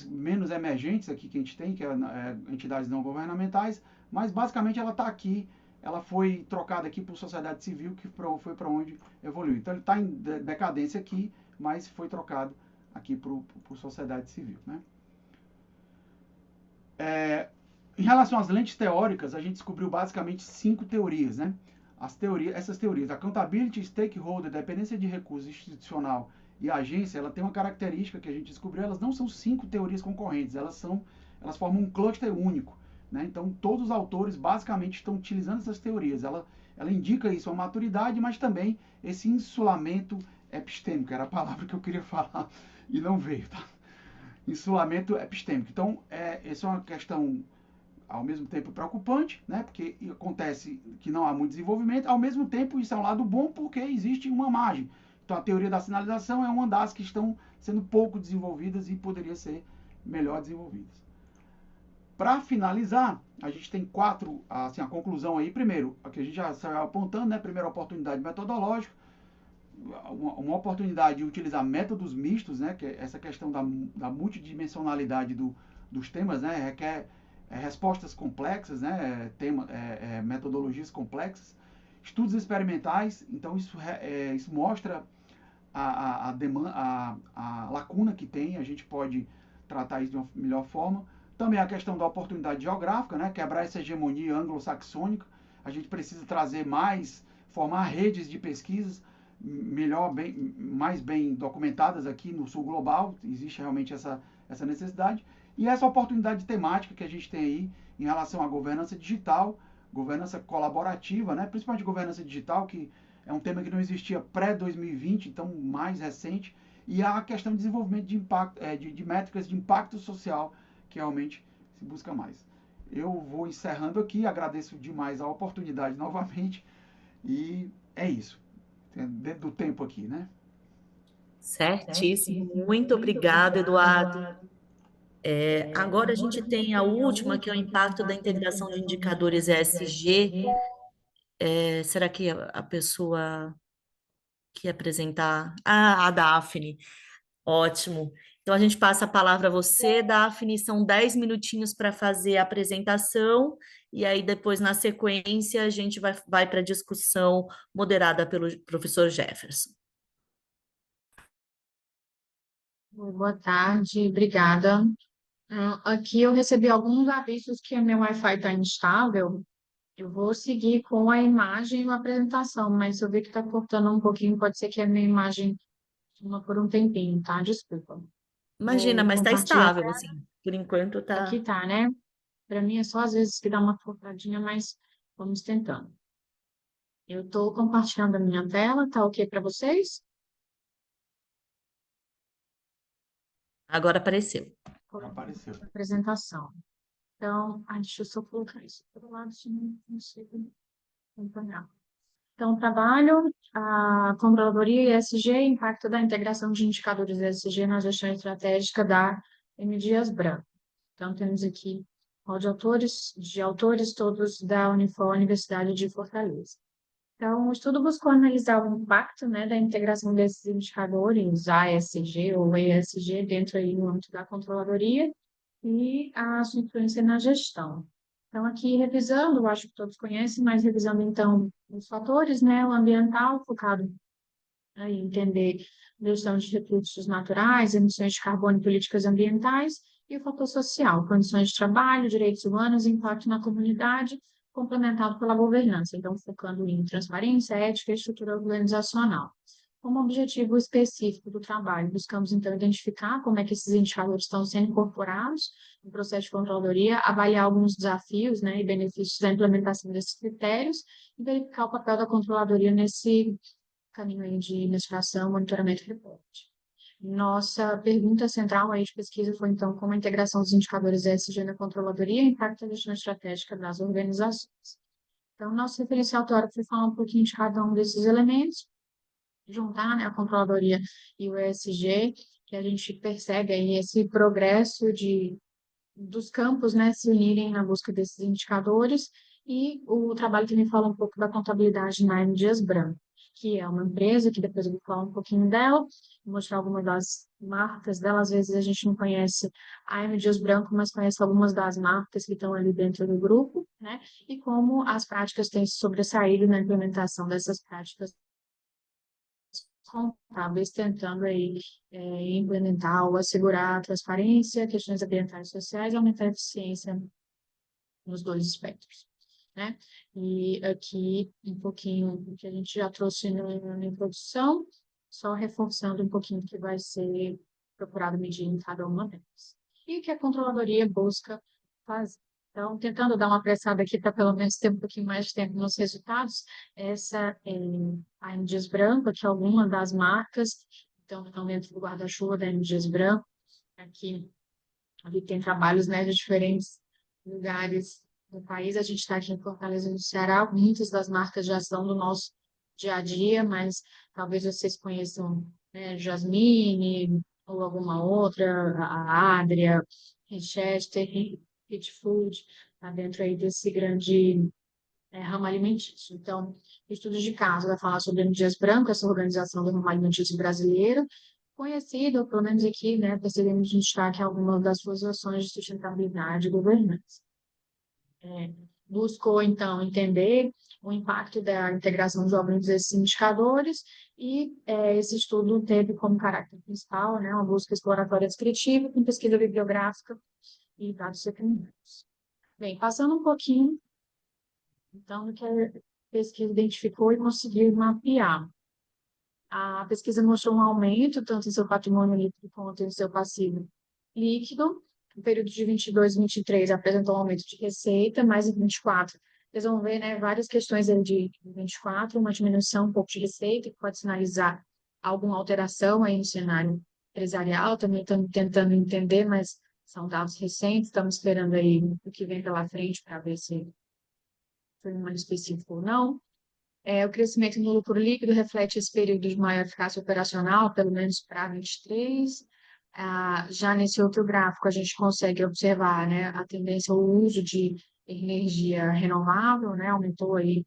menos emergentes aqui que a gente tem, que é entidades não governamentais, mas basicamente ela está aqui, ela foi trocada aqui por sociedade civil, que foi para onde evoluiu. Então ele está em decadência aqui, mas foi trocado aqui por sociedade civil, né? Em relação às lentes teóricas, a gente descobriu basicamente 5 teorias, né? Essas teorias, accountability, stakeholder, dependência de recurso institucional e agência, ela tem uma característica que a gente descobriu: elas não são 5 teorias concorrentes, elas formam um cluster único, né? Então, todos os autores basicamente estão utilizando essas teorias. Ela indica isso, a maturidade, mas também esse insulamento epistêmico, era a palavra que eu queria falar e não veio, tá? Insulamento epistêmico. Então, essa é uma questão ao mesmo tempo preocupante, né? Porque acontece que não há muito desenvolvimento, ao mesmo tempo isso é um lado bom porque existe uma margem. Então a teoria da sinalização é uma das que estão sendo pouco desenvolvidas e poderia ser melhor desenvolvidas. Para finalizar, a gente tem quatro, assim, a conclusão aí. Primeiro, a que a gente já saiu apontando, né? Primeira oportunidade metodológica, uma oportunidade de utilizar métodos mistos, né? Que é essa questão da multidimensionalidade dos temas, né? Requer respostas complexas, né? Metodologias complexas, estudos experimentais. Então isso mostra a lacuna que tem. A gente pode tratar isso de uma melhor forma. Também a questão da oportunidade geográfica, né? Quebrar essa hegemonia anglo-saxônica. A gente precisa trazer mais, formar redes de pesquisas mais bem documentadas aqui no sul global. Existe realmente essa necessidade. E essa oportunidade temática que a gente tem aí em relação à governança digital, governança colaborativa, né? Principalmente governança digital, que é um tema que não existia pré-2020, então mais recente, e a questão de desenvolvimento de impacto, de métricas de impacto social, que realmente se busca mais. Eu vou encerrando aqui, agradeço demais a oportunidade novamente, e é isso. Dentro do tempo aqui, né? Certíssimo. Muito obrigada, Eduardo. Agora a gente tem a última, que é o impacto da integração de indicadores ESG. Será que a pessoa que ia apresentar? Ah, a Daphne. Ótimo. Então a gente passa a palavra a você, Daphne. São 10 minutinhos para fazer a apresentação, e aí depois, na sequência, a gente vai para a discussão moderada pelo professor Jefferson. Boa tarde, obrigada. Aqui eu recebi alguns avisos que meu Wi-Fi está instável. Eu vou seguir com a imagem e a apresentação, mas eu vi que está cortando um pouquinho, pode ser que a minha imagem suma por um tempinho, tá? Desculpa. Imagina, Vou mas está compartilhar. estável, assim. Por enquanto está. Aqui tá, né? Para mim é só às vezes que dá uma cortadinha, mas vamos tentando. Eu estou compartilhando a minha tela, tá ok para vocês? Agora apareceu. Apareceu. Apresentação. Então, deixa eu só colocar isso para o lado, se não consigo acompanhar. Então, trabalho, a controladoria ESG, impacto da integração de indicadores ESG na gestão estratégica da M. Dias Branco. Então, temos aqui autores todos da Universidade de Fortaleza. Então, o estudo buscou analisar o impacto, né, da integração desses indicadores, ASG ou ESG, dentro aí no âmbito da controladoria e a sua influência na gestão. Então, aqui revisando, acho que todos conhecem, mas revisando então os fatores, né, o ambiental, focado em entender gestão de recursos naturais, emissões de carbono e políticas ambientais, e o fator social, condições de trabalho, direitos humanos, impacto na comunidade, complementado pela governança, então focando em transparência, ética e estrutura organizacional. Como objetivo específico do trabalho, buscamos então identificar como é que esses indicadores estão sendo incorporados no processo de controladoria, avaliar alguns desafios, né, e benefícios da implementação desses critérios e verificar o papel da controladoria nesse caminho aí de investigação, monitoramento e reporte. Nossa pergunta central aí de pesquisa foi, então, como a integração dos indicadores ESG na controladoria impacta a gestão estratégica das organizações. Então, nosso referencial teórico foi falar um pouquinho de cada um desses elementos, juntar, né, a controladoria e o ESG, que a gente percebe aí esse progresso dos campos, né, se unirem na busca desses indicadores, e o trabalho também fala um pouco da contabilidade na M. Dias Branco, que é uma empresa que depois eu vou falar um pouquinho dela, vou mostrar algumas das marcas dela. Às vezes a gente não conhece a M. Dias Branco, mas conhece algumas das marcas que estão ali dentro do grupo, né? E como as práticas têm se sobressaído na implementação dessas práticas contábeis, tentando aí implementar ou assegurar a transparência, questões ambientais e sociais e aumentar a eficiência nos dois espectros, né? E aqui um pouquinho do que a gente já trouxe na introdução, só reforçando um pouquinho o que vai ser procurado medir em cada uma delas. E o que a controladoria busca fazer. Então, tentando dar uma apressada aqui para pelo menos ter um pouquinho mais de tempo nos resultados, essa é a M. Dias Branco, que é alguma das marcas, então, estão dentro do guarda-chuva da M. Dias Branco. Aqui, ali tem trabalhos, né, de diferentes lugares do país. A gente está aqui em Fortaleza, no Ceará, muitas das marcas já são do nosso dia a dia, mas talvez vocês conheçam, né, Jasmine ou alguma outra, a Adria, Chester, Fit Food, está dentro aí desse grande ramo alimentício. Então, estudos de caso vai falar sobre MDS Branco, essa organização do ramo alimentício brasileiro, conhecida, pelo menos aqui, né, percebemos em destaque algumas das suas ações de sustentabilidade e governança. Buscou, então, entender o impacto da integração jovens desses indicadores e esse estudo teve como caráter principal, né, uma busca exploratória descritiva com pesquisa bibliográfica e dados secundários. Bem, passando um pouquinho, então, do que a pesquisa identificou e conseguiu mapear. A pesquisa mostrou um aumento tanto em seu patrimônio líquido quanto em seu passivo líquido. No período de 22 e 23 apresentou um aumento de receita, mas em 24 vocês vão ver, né, várias questões aí de 24, uma diminuição um pouco de receita, que pode sinalizar alguma alteração aí no cenário empresarial. Também estamos tentando entender, mas são dados recentes, estamos esperando aí o que vem pela frente para ver se foi um ano específico ou não. O crescimento no lucro líquido reflete esse período de maior eficácia operacional, pelo menos para 23. Já nesse outro gráfico, a gente consegue observar, né, a tendência ao uso de energia renovável, né, aumentou aí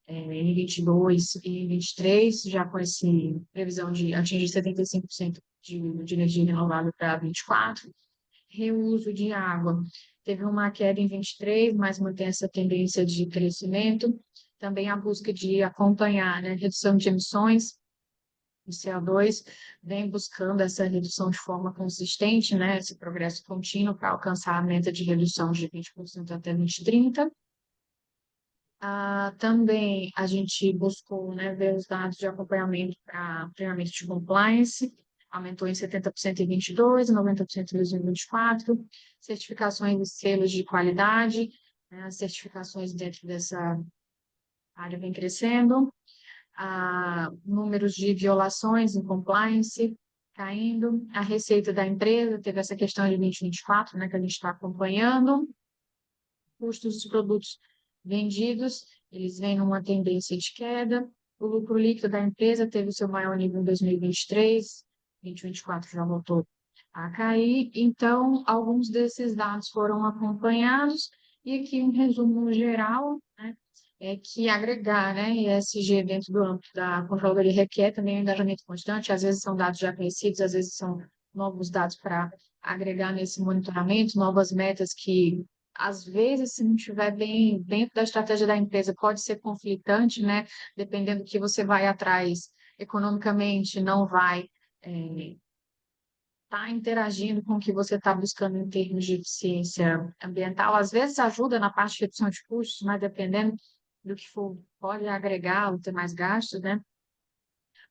em 22 e 23, já com essa previsão de atingir 75% de energia renovável para 24. Reuso de água. Teve uma queda em 23, mas mantém essa tendência de crescimento. Também a busca de acompanhar, né, redução de emissões de CO2, vem buscando essa redução de forma consistente, né, esse progresso contínuo para alcançar a meta de redução de 20% até 2030. Também a gente buscou, né, ver os dados de acompanhamento para treinamento de compliance, aumentou em 70% em 22, 90% em 2024, certificações e selos de qualidade, né, as certificações dentro dessa área vem crescendo, números de violações em compliance caindo, a receita da empresa teve essa questão de 2024, né, que a gente está acompanhando, custos dos produtos vendidos, eles vêm numa tendência de queda. O lucro líquido da empresa teve o seu maior nível em 2023, 2024 já voltou a cair. Então, alguns desses dados foram acompanhados. E aqui um resumo geral, né, é que agregar, né, ESG dentro do âmbito da controladoria requer também um engajamento constante. Às vezes são dados já conhecidos, às vezes são novos dados para agregar nesse monitoramento, novas metas que às vezes, se não estiver bem dentro da estratégia da empresa, pode ser conflitante, né? Dependendo do que você vai atrás economicamente, não vai estar interagindo com o que você está buscando em termos de eficiência ambiental. Às vezes ajuda na parte de redução de custos, mas dependendo do que for, pode agregar ou ter mais gastos, né?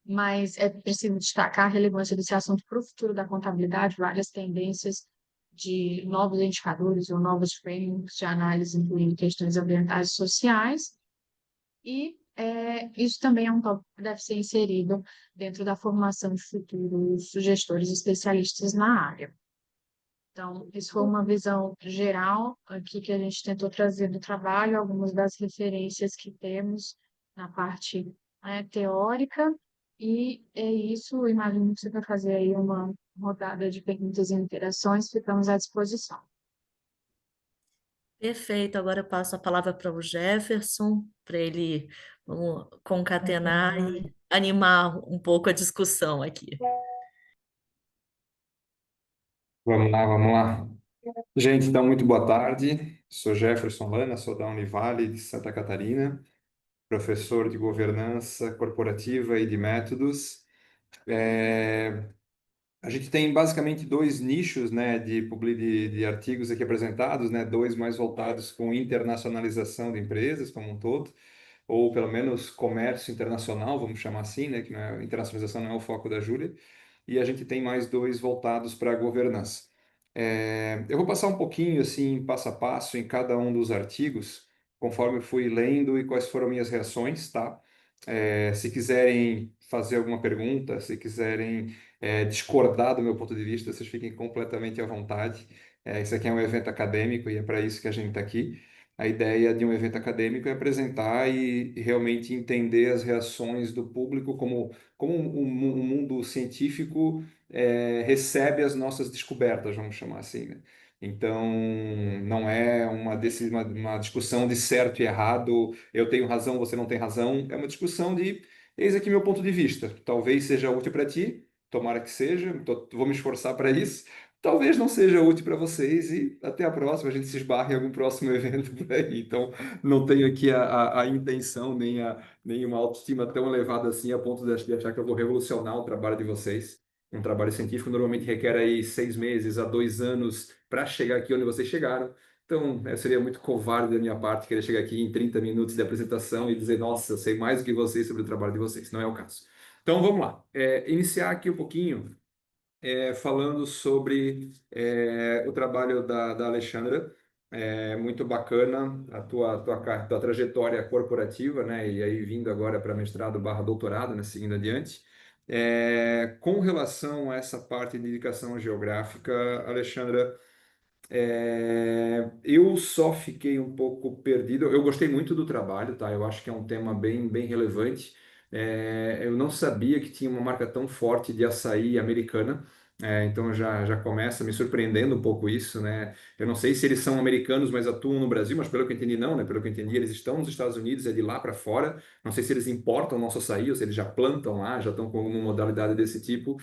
Mas é preciso destacar a relevância desse assunto para o futuro da contabilidade, várias tendências de novos indicadores ou novos frameworks de análise, incluindo questões ambientais e sociais, e isso também é um tópico que deve ser inserido dentro da formação de futuros gestores especialistas na área. Então, isso foi uma visão geral aqui que a gente tentou trazer do trabalho, algumas das referências que temos na parte teórica, e é isso. Imagino que você vai fazer aí uma rodada de perguntas e interações, ficamos à disposição. Perfeito, agora eu passo a palavra para o Jefferson, para ele concatenar e animar um pouco a discussão aqui. Vamos lá, vamos lá. Gente, então, muito boa tarde. Sou Jefferson Lana, sou da Univale de Santa Catarina, professor de governança corporativa e de métodos. A gente tem basicamente dois nichos, né, de artigos aqui apresentados, né, dois mais voltados com internacionalização de empresas como um todo, ou pelo menos comércio internacional, vamos chamar assim, né, que não é, internacionalização não é o foco da Júlia, e a gente tem mais dois voltados para a governança. Eu vou passar um pouquinho, assim, passo a passo em cada um dos artigos, conforme eu fui lendo e quais foram minhas reações, tá? Se quiserem fazer alguma pergunta, se quiserem discordar do meu ponto de vista, vocês fiquem completamente à vontade. Isso aqui é um evento acadêmico e é para isso que a gente está aqui. A ideia de um evento acadêmico é apresentar e realmente entender as reações do público, como um mundo científico recebe as nossas descobertas, vamos chamar assim, né? Então, não é uma discussão de certo e errado, eu tenho razão, você não tem razão, é uma discussão de, eis aqui meu ponto de vista, talvez seja útil para ti, tomara que seja, vou me esforçar para isso, talvez não seja útil para vocês e até a próxima, a gente se esbarra em algum próximo evento por aí. Então, não tenho aqui a intenção, nem uma autoestima tão elevada assim, a ponto de achar que eu vou revolucionar o trabalho de vocês. Um trabalho científico normalmente requer aí 6 meses a 2 anos para chegar aqui onde vocês chegaram. Então, seria muito covarde da minha parte querer chegar aqui em 30 minutos de apresentação e dizer, nossa, eu sei mais do que vocês sobre o trabalho de vocês. Não é o caso. Então, vamos lá. Iniciar aqui um pouquinho falando sobre o trabalho da Alexandra. Muito bacana a tua trajetória corporativa, né? E aí vindo agora para mestrado barra doutorado, né? Seguindo adiante. Com relação a essa parte de indicação geográfica, Alexandra, eu só fiquei um pouco perdido. Eu gostei muito do trabalho, tá? Eu acho que é um tema bem, bem relevante. Eu não sabia que tinha uma marca tão forte de açaí americana. Então já começa me surpreendendo um pouco isso, né? Eu não sei se eles são americanos, mas atuam no Brasil, mas pelo que eu entendi, não, né? Pelo que eu entendi, eles estão nos Estados Unidos, é de lá para fora. Não sei se eles importam nosso açaí ou se eles já plantam lá, já estão com alguma modalidade desse tipo.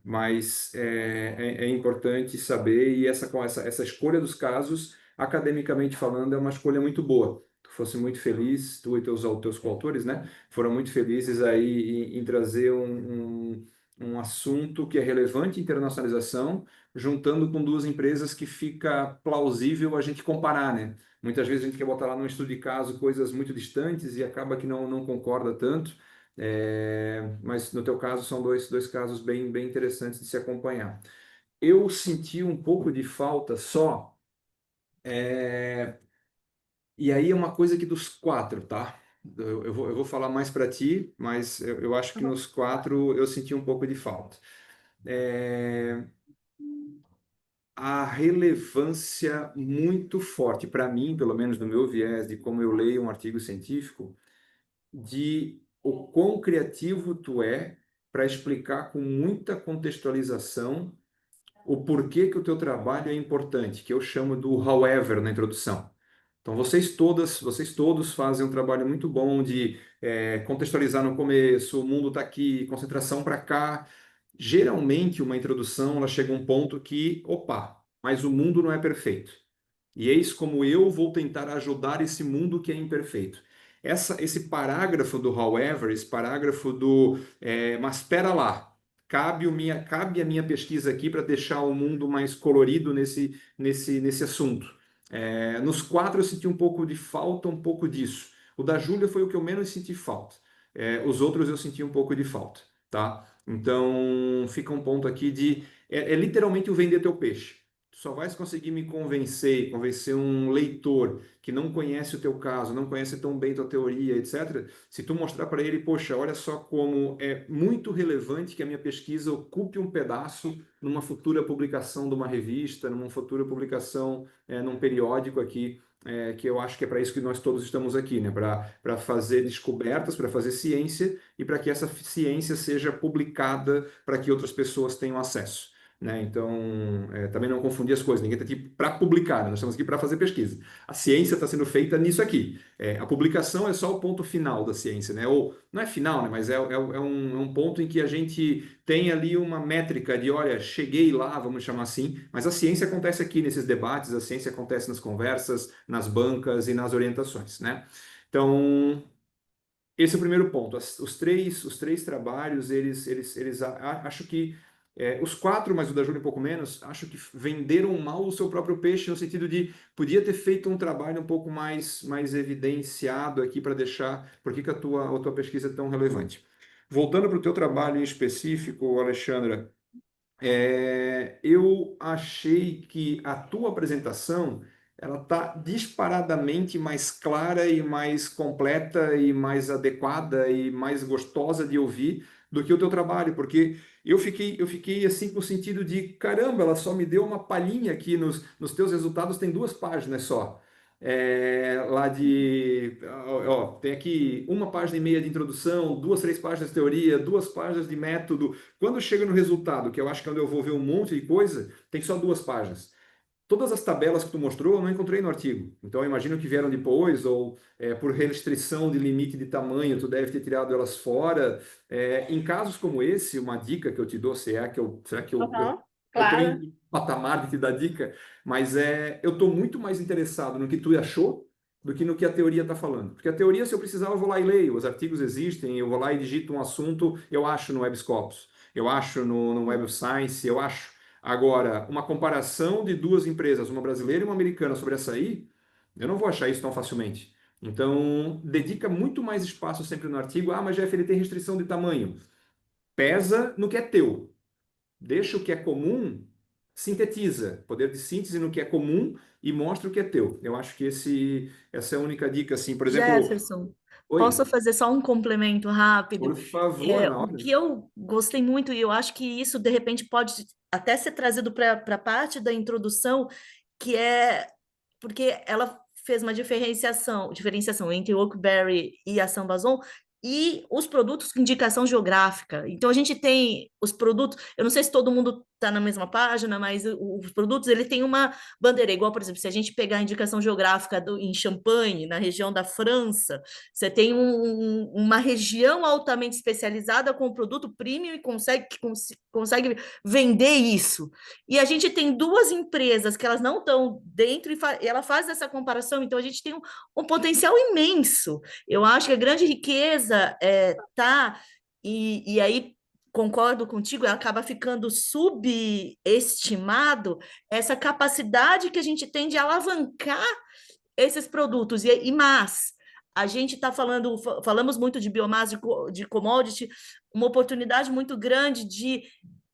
Mas é importante saber, e essa escolha dos casos, academicamente falando, é uma escolha muito boa. Tu fosse muito feliz, tu e teus coautores, né, foram muito felizes aí em trazer um assunto que é relevante em internacionalização, juntando com duas empresas que fica plausível a gente comparar, né? Muitas vezes a gente quer botar lá num estudo de caso coisas muito distantes e acaba que não concorda tanto. Mas no teu caso são dois casos bem, bem interessantes de se acompanhar. Eu senti um pouco de falta só, e aí é uma coisa que dos quatro, tá? Eu vou falar mais para ti, mas eu acho que nos quatro eu senti um pouco de falta. A relevância muito forte, para mim, pelo menos no meu viés, de como eu leio um artigo científico, de o quão criativo tu é para explicar com muita contextualização o porquê que o teu trabalho é importante, que eu chamo do however na introdução. Então, vocês todos fazem um trabalho muito bom de contextualizar no começo, o mundo está aqui, concentração para cá. Geralmente, uma introdução, ela chega a um ponto que, opa, mas o mundo não é perfeito. E eis como eu vou tentar ajudar esse mundo que é imperfeito. Esse parágrafo do however, esse parágrafo do mas espera lá, cabe a minha pesquisa aqui para deixar o mundo mais colorido nesse assunto. Nos quatro eu senti um pouco de falta, um pouco disso. O da Júlia foi o que eu menos senti falta. Os outros eu senti um pouco de falta, tá? Então fica um ponto aqui de literalmente o vender teu peixe. Tu só vais conseguir me convencer um leitor que não conhece o teu caso, não conhece tão bem tua teoria, etc. Se tu mostrar para ele, poxa, olha só como é muito relevante que a minha pesquisa ocupe um pedaço numa futura publicação de uma revista, numa futura publicação num periódico aqui, que eu acho que é para isso que nós todos estamos aqui, né? Para fazer descobertas, para fazer ciência e para que essa ciência seja publicada para que outras pessoas tenham acesso. Né? Então, também não confundir as coisas. Ninguém está aqui para publicar, né? Nós estamos aqui para fazer pesquisa. A ciência está sendo feita nisso aqui. A publicação é só o ponto final da ciência, né? Ou não é final, né? Mas é um ponto em que a gente tem ali uma métrica de, olha, cheguei lá, vamos chamar assim. Mas a ciência acontece aqui nesses debates, a ciência acontece nas conversas, nas bancas e nas orientações, né? Então, esse é o primeiro ponto. Os três trabalhos, acho que os quatro, mas o da Júlia um pouco menos, acho que venderam mal o seu próprio peixe, no sentido de podia ter feito um trabalho um pouco mais evidenciado aqui para deixar por que a tua pesquisa é tão relevante. Voltando para o teu trabalho em específico, Alexandra, eu achei que a tua apresentação ela está disparadamente mais clara e mais completa e mais adequada e mais gostosa de ouvir do que o teu trabalho, porque eu fiquei assim com o sentido de, caramba, ela só me deu uma palhinha aqui nos teus resultados, tem 2 páginas só. Lá de, ó, tem aqui 1,5 página de introdução, 2, 3 páginas de teoria, 2 páginas de método. Quando chega no resultado, que eu acho que é onde eu vou ver um monte de coisa, tem só 2 páginas. Todas as tabelas que tu mostrou, eu não encontrei no artigo. Então, eu imagino que vieram depois, ou por restrição de limite de tamanho, tu deve ter tirado elas fora. Em casos como esse, uma dica que eu te dou, se é que eu, será que Aham, eu estou claro. em patamar de te dar dica, mas eu estou muito mais interessado no que tu achou do que no que a teoria está falando. Porque a teoria, se eu precisar, eu vou lá e leio. Os artigos existem, eu vou lá e digito um assunto, eu acho no Web Scopus, eu acho no Web of Science, eu acho. Agora, uma comparação de 2 empresas, uma brasileira e uma americana sobre açaí, eu não vou achar isso tão facilmente. Então, dedica muito mais espaço sempre no artigo. Ah, mas Jeff, ele tem restrição de tamanho. Pesa no que é teu. Deixa o que é comum, sintetiza. Poder de síntese no que é comum e mostra o que é teu. Eu acho que essa é a única dica, assim. Por exemplo, Jefferson, posso oi, fazer só um complemento rápido? por favor, na O hora. que eu gostei muito, e eu acho que isso de repente pode até ser trazido para a parte da introdução, que é porque ela fez uma diferenciação entre o Oakberry e a Sambazon e os produtos com indicação geográfica. Então a gente tem os produtos, eu não sei se todo mundo está na mesma página, mas os produtos ele tem uma bandeira igual, por exemplo, se a gente pegar a indicação geográfica em Champagne, na região da França, você tem uma região altamente especializada com produto premium e consegue vender isso. E a gente tem 2 empresas que elas não estão dentro e ela faz essa comparação, então a gente tem um potencial imenso. Eu acho que a grande riqueza tá, e aí concordo contigo, acaba ficando subestimado essa capacidade que a gente tem de alavancar esses produtos. Mas a gente está falamos muito de biomassa, de commodity, uma oportunidade muito grande de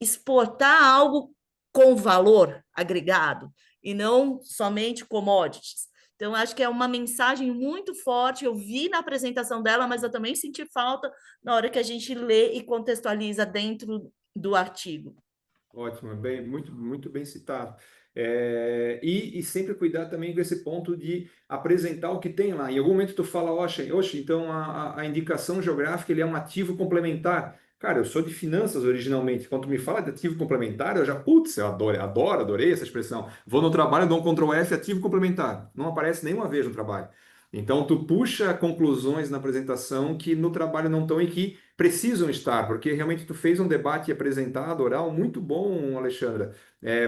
exportar algo com valor agregado e não somente commodities. Então, acho que é uma mensagem muito forte. Eu vi na apresentação dela, mas eu também senti falta na hora que a gente lê e contextualiza dentro do artigo. Ótimo, bem, muito, muito bem citado. E sempre cuidar também com esse ponto de apresentar o que tem lá. Em algum momento tu fala, oxe, então a indicação geográfica ele é um ativo complementar. Cara, eu sou de finanças originalmente. Quando tu me fala de ativo complementar, eu já, putz, eu adorei essa expressão. Vou no trabalho, dou um Ctrl F, ativo complementar. Não aparece nenhuma vez no trabalho. Então, tu puxa conclusões na apresentação que no trabalho não estão e que precisam estar, porque realmente tu fez um debate apresentado, oral, muito bom, Alexandra,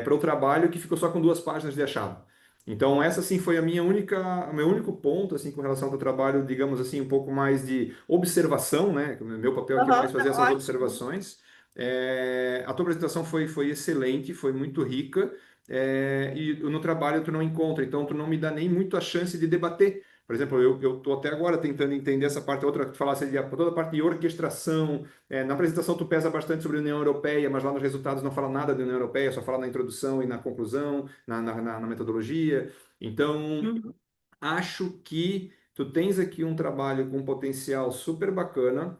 para o trabalho que ficou só com 2 páginas de achado. Então, essa sim foi o meu único ponto assim com relação ao trabalho, digamos assim, um pouco mais de observação, né? Meu papel aqui é mais Aham, fazer tá essas ótimo. observações. A tua apresentação foi excelente, foi muito rica, e no trabalho tu não encontra, então tu não me dá nem muito a chance de debater. Por exemplo, eu estou até agora tentando entender essa parte, outra que tu falasse de toda a parte de orquestração. Na apresentação tu pesa bastante sobre a União Europeia, mas lá nos resultados não fala nada da União Europeia, só fala na introdução e na conclusão, na metodologia. Então, Uhum. acho que tu tens aqui um trabalho com um potencial super bacana.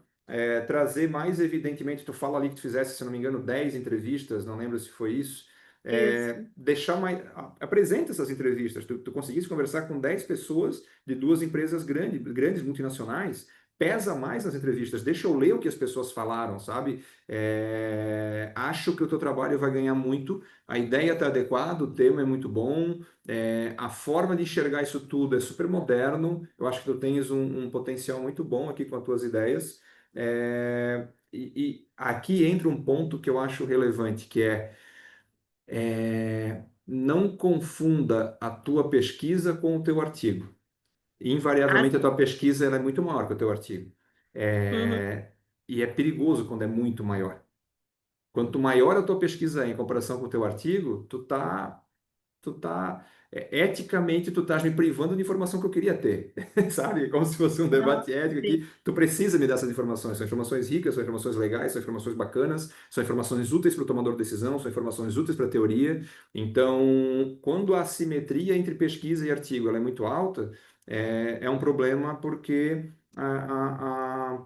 Trazer mais evidentemente, tu fala ali que tu fizesse, se não me engano, 10 entrevistas, não lembro se foi isso. Isso. Deixar mais. Apresenta essas entrevistas. Tu conseguisse conversar com 10 pessoas de 2 empresas grandes multinacionais. Pesa mais nas entrevistas, deixa eu ler o que as pessoas falaram, sabe? Acho que o teu trabalho vai ganhar muito. A ideia está adequada, o tema é muito bom. A forma de enxergar isso tudo é super moderno. Eu acho que tu tens um potencial muito bom aqui com as tuas ideias. E aqui entra um ponto que eu acho relevante, que não confunda a tua pesquisa com o teu artigo. Ah, Invariavelmente a tua pesquisa ela é muito maior que o teu artigo. uhum. E é perigoso quando é muito maior. Quanto maior a tua pesquisa é em comparação com o teu artigo, eticamente tu estás me privando de informação que eu queria ter, sabe? Como se fosse um Não, debate ético sim. aqui. Tu precisa me dessas informações. São informações ricas, são informações legais, são informações bacanas, são informações úteis para o tomador de decisão, são informações úteis para a teoria. Então, quando a assimetria entre pesquisa e artigo ela é muito alta, é um problema porque a,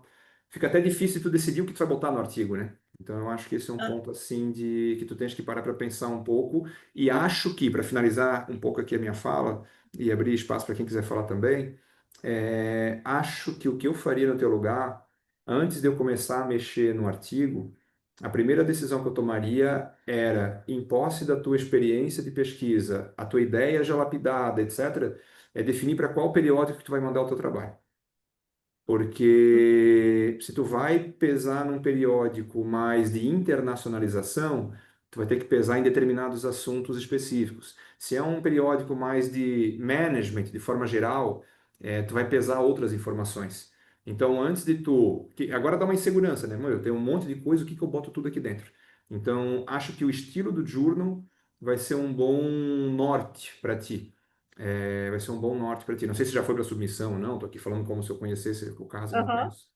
fica até difícil tu decidir o que tu vai botar no artigo, né? Então, eu acho que esse é um Ah, ponto, assim, de que tu tens que parar para pensar um pouco. E acho que, para finalizar um pouco aqui a minha fala e abrir espaço para quem quiser falar também, acho que o que eu faria no teu lugar, antes de eu começar a mexer no artigo, a primeira decisão que eu tomaria era, em posse da tua experiência de pesquisa, a tua ideia já lapidada, etc., é definir para qual periódico que tu vai mandar o teu trabalho. Porque se tu vai pesar num periódico mais de internacionalização, tu vai ter que pesar em determinados assuntos específicos. Se é um periódico mais de management, de forma geral, tu vai pesar outras informações. Então, antes de tu... agora dá uma insegurança, né? Mano, eu tenho um monte de coisa, o que que eu boto tudo aqui dentro? Então, acho que o estilo do journal vai ser um bom norte para ti. Vai ser um bom norte para ti. Não sei se já foi para submissão ou não, estou aqui falando como se eu conhecesse o caso, eu não Aham, conheço.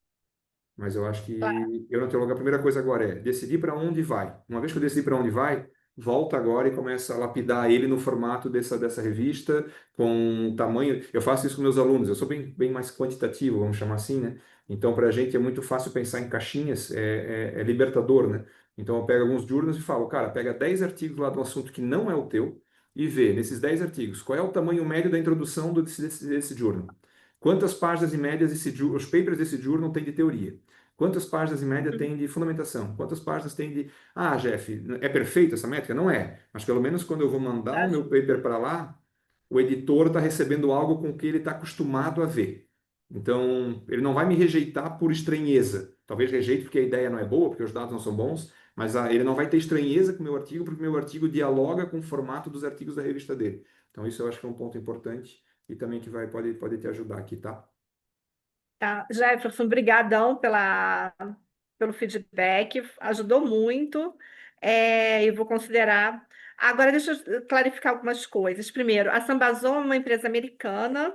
Mas eu acho claro. que eu não tenho lugar. A primeira coisa agora é decidir para onde vai. Uma vez que eu decidi para onde vai, volta agora e começa a lapidar ele no formato dessa revista, com o tamanho. Eu faço isso com meus alunos, eu sou bem mais quantitativo, vamos chamar assim, né? Então, para a gente é muito fácil pensar em caixinhas, é libertador, né? Então, eu pego alguns journals e falo, cara, pega 10 artigos lá do assunto que não é o teu e vê, nesses 10 artigos, qual é o tamanho médio da introdução desse journal. Quantas páginas em média os papers desse journal têm de teoria? Quantas páginas em média tem de fundamentação? Quantas páginas tem de. Ah, Jeff, é perfeita essa métrica? Não é. Mas pelo menos quando eu vou mandar o meu paper para lá, o editor está recebendo algo com que ele está acostumado a ver. Então, ele não vai me rejeitar por estranheza. Talvez rejeite porque a ideia não é boa, porque os dados não são bons, mas ele não vai ter estranheza com o meu artigo, porque o meu artigo dialoga com o formato dos artigos da revista dele. Então, isso eu acho que é um ponto importante e também que pode te ajudar aqui, tá? Tá. Jefferson, brigadão pelo feedback, ajudou muito, eu vou considerar. Agora, deixa eu clarificar algumas coisas. Primeiro, a Sambazon é uma empresa americana,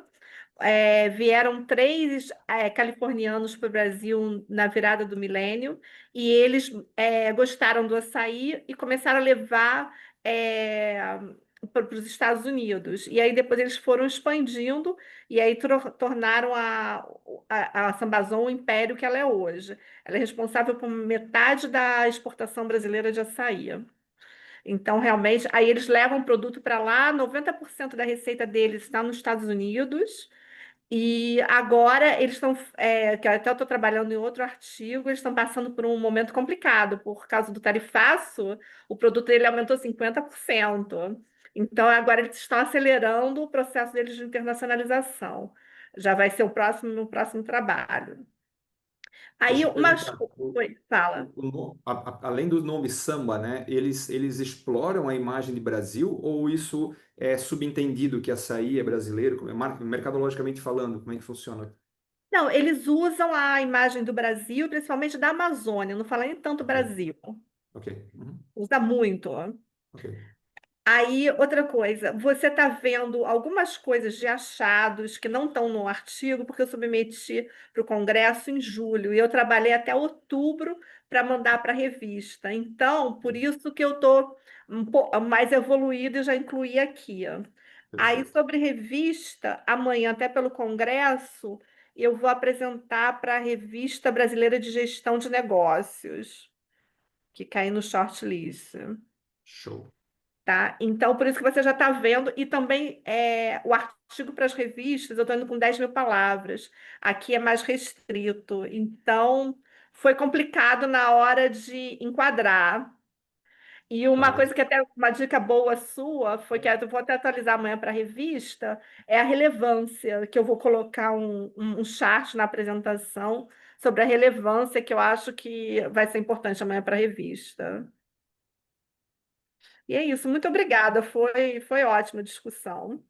vieram três californianos para o Brasil na virada do milênio, e eles gostaram do açaí e começaram a levar para os Estados Unidos. E aí depois eles foram expandindo e aí tornaram a Sambazon o império que ela é hoje. Ela é responsável por metade da exportação brasileira de açaí. Então, realmente, aí eles levam o produto para lá, 90% da receita deles está nos Estados Unidos, e agora eles estão, que até eu estou trabalhando em outro artigo, eles estão passando por um momento complicado, por causa do tarifaço, o produto dele aumentou 50%. Então, agora eles estão acelerando o processo deles de internacionalização. Já vai ser o próximo trabalho. Aí, Deixa eu umas... perguntar. Oi, fala. Além do nome samba, né? Eles exploram a imagem de Brasil ou isso é subentendido que açaí é brasileiro? Mercadologicamente falando, como é que funciona? Não, eles usam a imagem do Brasil, principalmente da Amazônia, não fala nem tanto Ok, Brasil. ok, uhum, Usa muito. ok. Aí, outra coisa, você está vendo algumas coisas de achados que não estão no artigo, porque eu submeti para o Congresso em julho, e eu trabalhei até outubro para mandar para a revista. Então, por isso que eu estou mais evoluída e já incluí aqui. Aí, Perfeito. sobre revista, amanhã, até pelo Congresso, eu vou apresentar para a Revista Brasileira de Gestão de Negócios, que cai no shortlist. Show. Tá? Então, por isso que você já está vendo, e também o artigo para as revistas, eu estou indo com 10.000 palavras, aqui é mais restrito, então foi complicado na hora de enquadrar. E uma Claro. coisa que até uma dica boa sua foi que eu vou até atualizar amanhã para a revista, é a relevância, que eu vou colocar um chart na apresentação sobre a relevância que eu acho que vai ser importante amanhã para a revista. E é isso, muito obrigada. Foi ótima a discussão.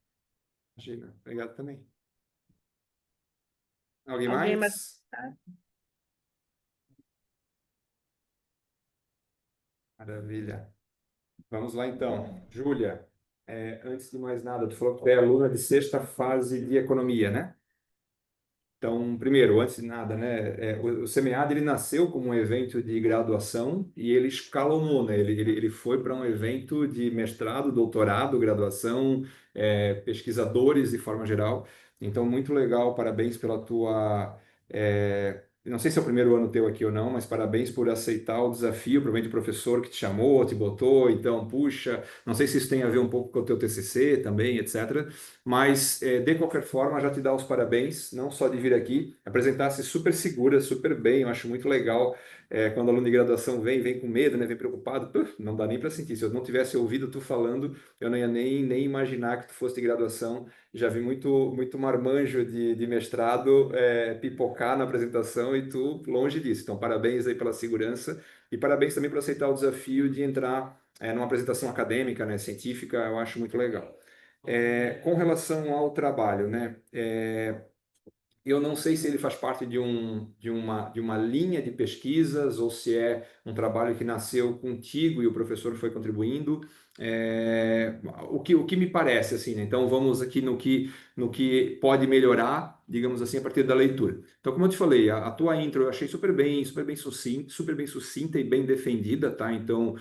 Imagina. Obrigado também. Alguém Alguém mais? mais? Maravilha. Vamos lá então. Júlia, antes de mais nada, tu falou que tu é aluna de sexta fase de economia, né? Então, primeiro, antes de nada, né, o SEMEAD ele nasceu como um evento de graduação e ele escalonou, né? Ele foi para um evento de mestrado, doutorado, graduação, pesquisadores de forma geral. Então, muito legal, parabéns pela tua não sei se é o primeiro ano teu aqui ou não, mas parabéns por aceitar o desafio, provavelmente o professor que te chamou, te botou, então, puxa, não sei se isso tem a ver um pouco com o teu TCC também, etc. Mas, de qualquer forma, já te dá os parabéns, não só de vir aqui, apresentar-se super segura, super bem, eu acho muito legal, quando aluno de graduação vem com medo, né, vem preocupado, não dá nem para sentir. Se eu não tivesse ouvido tu falando, eu não ia nem imaginar que tu fosse de graduação. Já vi muito marmanjo de mestrado pipocar na apresentação e tu longe disso. Então, parabéns aí pela segurança e parabéns também por aceitar o desafio de entrar numa apresentação acadêmica, né, científica, eu acho muito legal. Com relação ao trabalho, né, eu não sei se ele faz parte de uma linha de pesquisas ou se é um trabalho que nasceu contigo e o professor foi contribuindo. O que me parece, assim, né? Então vamos aqui no que pode melhorar, digamos assim, a partir da leitura. Então, como eu te falei, a tua intro eu achei super bem sucinta e bem defendida, tá? Então,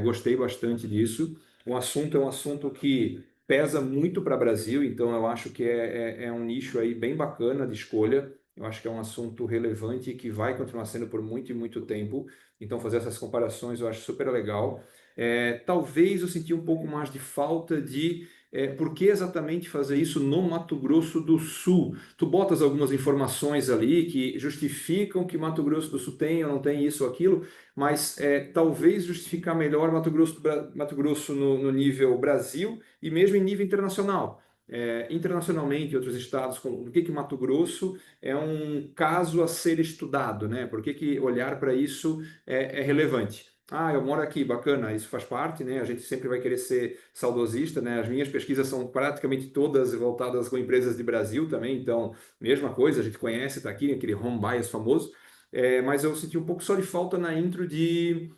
gostei bastante disso. O assunto é um assunto que pesa muito para o Brasil, então eu acho que é um nicho aí bem bacana de escolha. Eu acho que é um assunto relevante e que vai continuar sendo por muito e muito tempo. Então, fazer essas comparações eu acho super legal. Talvez eu senti um pouco mais de falta de por que exatamente fazer isso no Mato Grosso do Sul. Tu botas algumas informações ali que justificam que Mato Grosso do Sul tem ou não tem isso ou aquilo, mas talvez justificar melhor Mato Grosso no nível Brasil e mesmo em nível internacional. Internacionalmente, em outros estados, por que Mato Grosso é um caso a ser estudado, né? Por que olhar para isso é relevante? Ah, eu moro aqui, bacana, isso faz parte, né? A gente sempre vai querer ser saudosista, né? As minhas pesquisas são praticamente todas voltadas com empresas de Brasil também, então, mesma coisa, a gente conhece, está aqui, aquele home bias famoso, mas eu senti um pouco só de falta na intro de...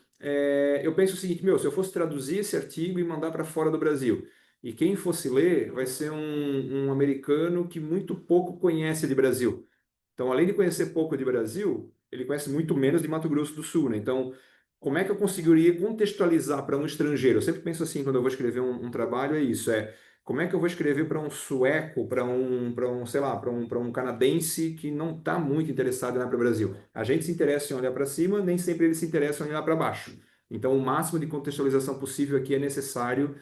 eu penso o seguinte, meu, se eu fosse traduzir esse artigo e mandar para fora do Brasil, e quem fosse ler vai ser um americano que muito pouco conhece de Brasil. Então, além de conhecer pouco de Brasil, ele conhece muito menos de Mato Grosso do Sul, né? Então, como é que eu conseguiria contextualizar para um estrangeiro? Eu sempre penso assim, quando eu vou escrever um trabalho, é isso, como é que eu vou escrever para um sueco, sei lá, para um canadense que não está muito interessado em olhar para o Brasil? A gente se interessa em olhar para cima, nem sempre eles se interessam em olhar para baixo. Então, o máximo de contextualização possível aqui é necessário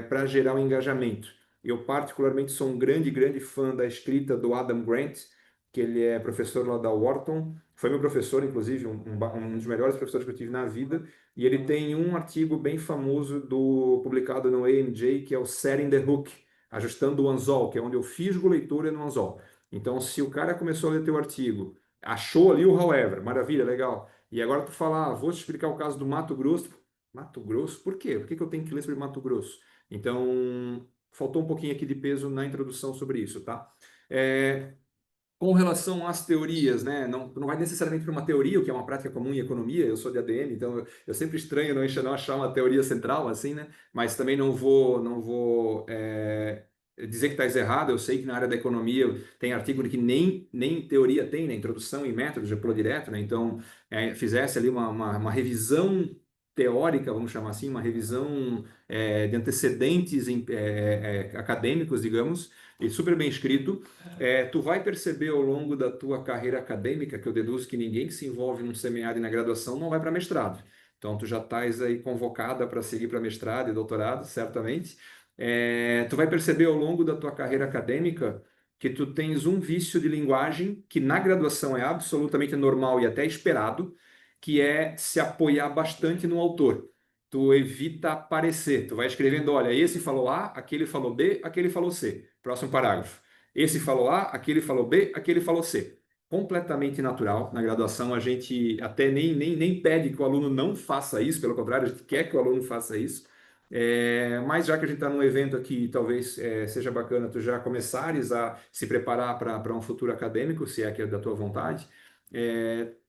para gerar um engajamento. Eu, particularmente, sou um grande, grande fã da escrita do Adam Grant, que ele é professor lá da Wharton, foi meu professor, inclusive, um dos melhores professores que eu tive na vida, e ele tem um artigo bem famoso publicado no AMJ, que é o Setting the Hook, ajustando o anzol, que é onde eu fisgo a leitura no anzol. Então, se o cara começou a ler teu artigo, achou ali o however, maravilha, legal, e agora tu fala, vou te explicar o caso do Mato Grosso. Mato Grosso? Por quê? Por que eu tenho que ler sobre Mato Grosso? Então, faltou um pouquinho aqui de peso na introdução sobre isso, tá? Com relação às teorias, né? Não vai necessariamente para uma teoria, o que é uma prática comum em economia. Eu sou de ADM, então eu sempre estranho não achar uma teoria central assim, né? Mas também não vou dizer que está errado. Eu sei que na área da economia tem artigo que nem teoria tem, né? Introdução e métodos, já pulou direto, né? Então, fizesse ali uma revisão teórica, vamos chamar assim, uma revisão de antecedentes acadêmicos, digamos, e super bem escrito. Tu vai perceber ao longo da tua carreira acadêmica, que eu deduzo que ninguém que se envolve num seminário e na graduação não vai para mestrado. Então, tu já estás aí convocada para seguir para mestrado e doutorado, certamente. Tu vai perceber ao longo da tua carreira acadêmica que tu tens um vício de linguagem que na graduação é absolutamente normal e até esperado, que é se apoiar bastante no autor. Tu evita aparecer, tu vai escrevendo, olha, esse falou A, aquele falou B, aquele falou C. Próximo parágrafo. Esse falou A, aquele falou B, aquele falou C. Completamente natural. Na graduação, a gente até nem pede que o aluno não faça isso, pelo contrário, a gente quer que o aluno faça isso. Mas já que a gente está num evento aqui, talvez seja bacana tu já começares a se preparar para um futuro acadêmico, se é que é da tua vontade,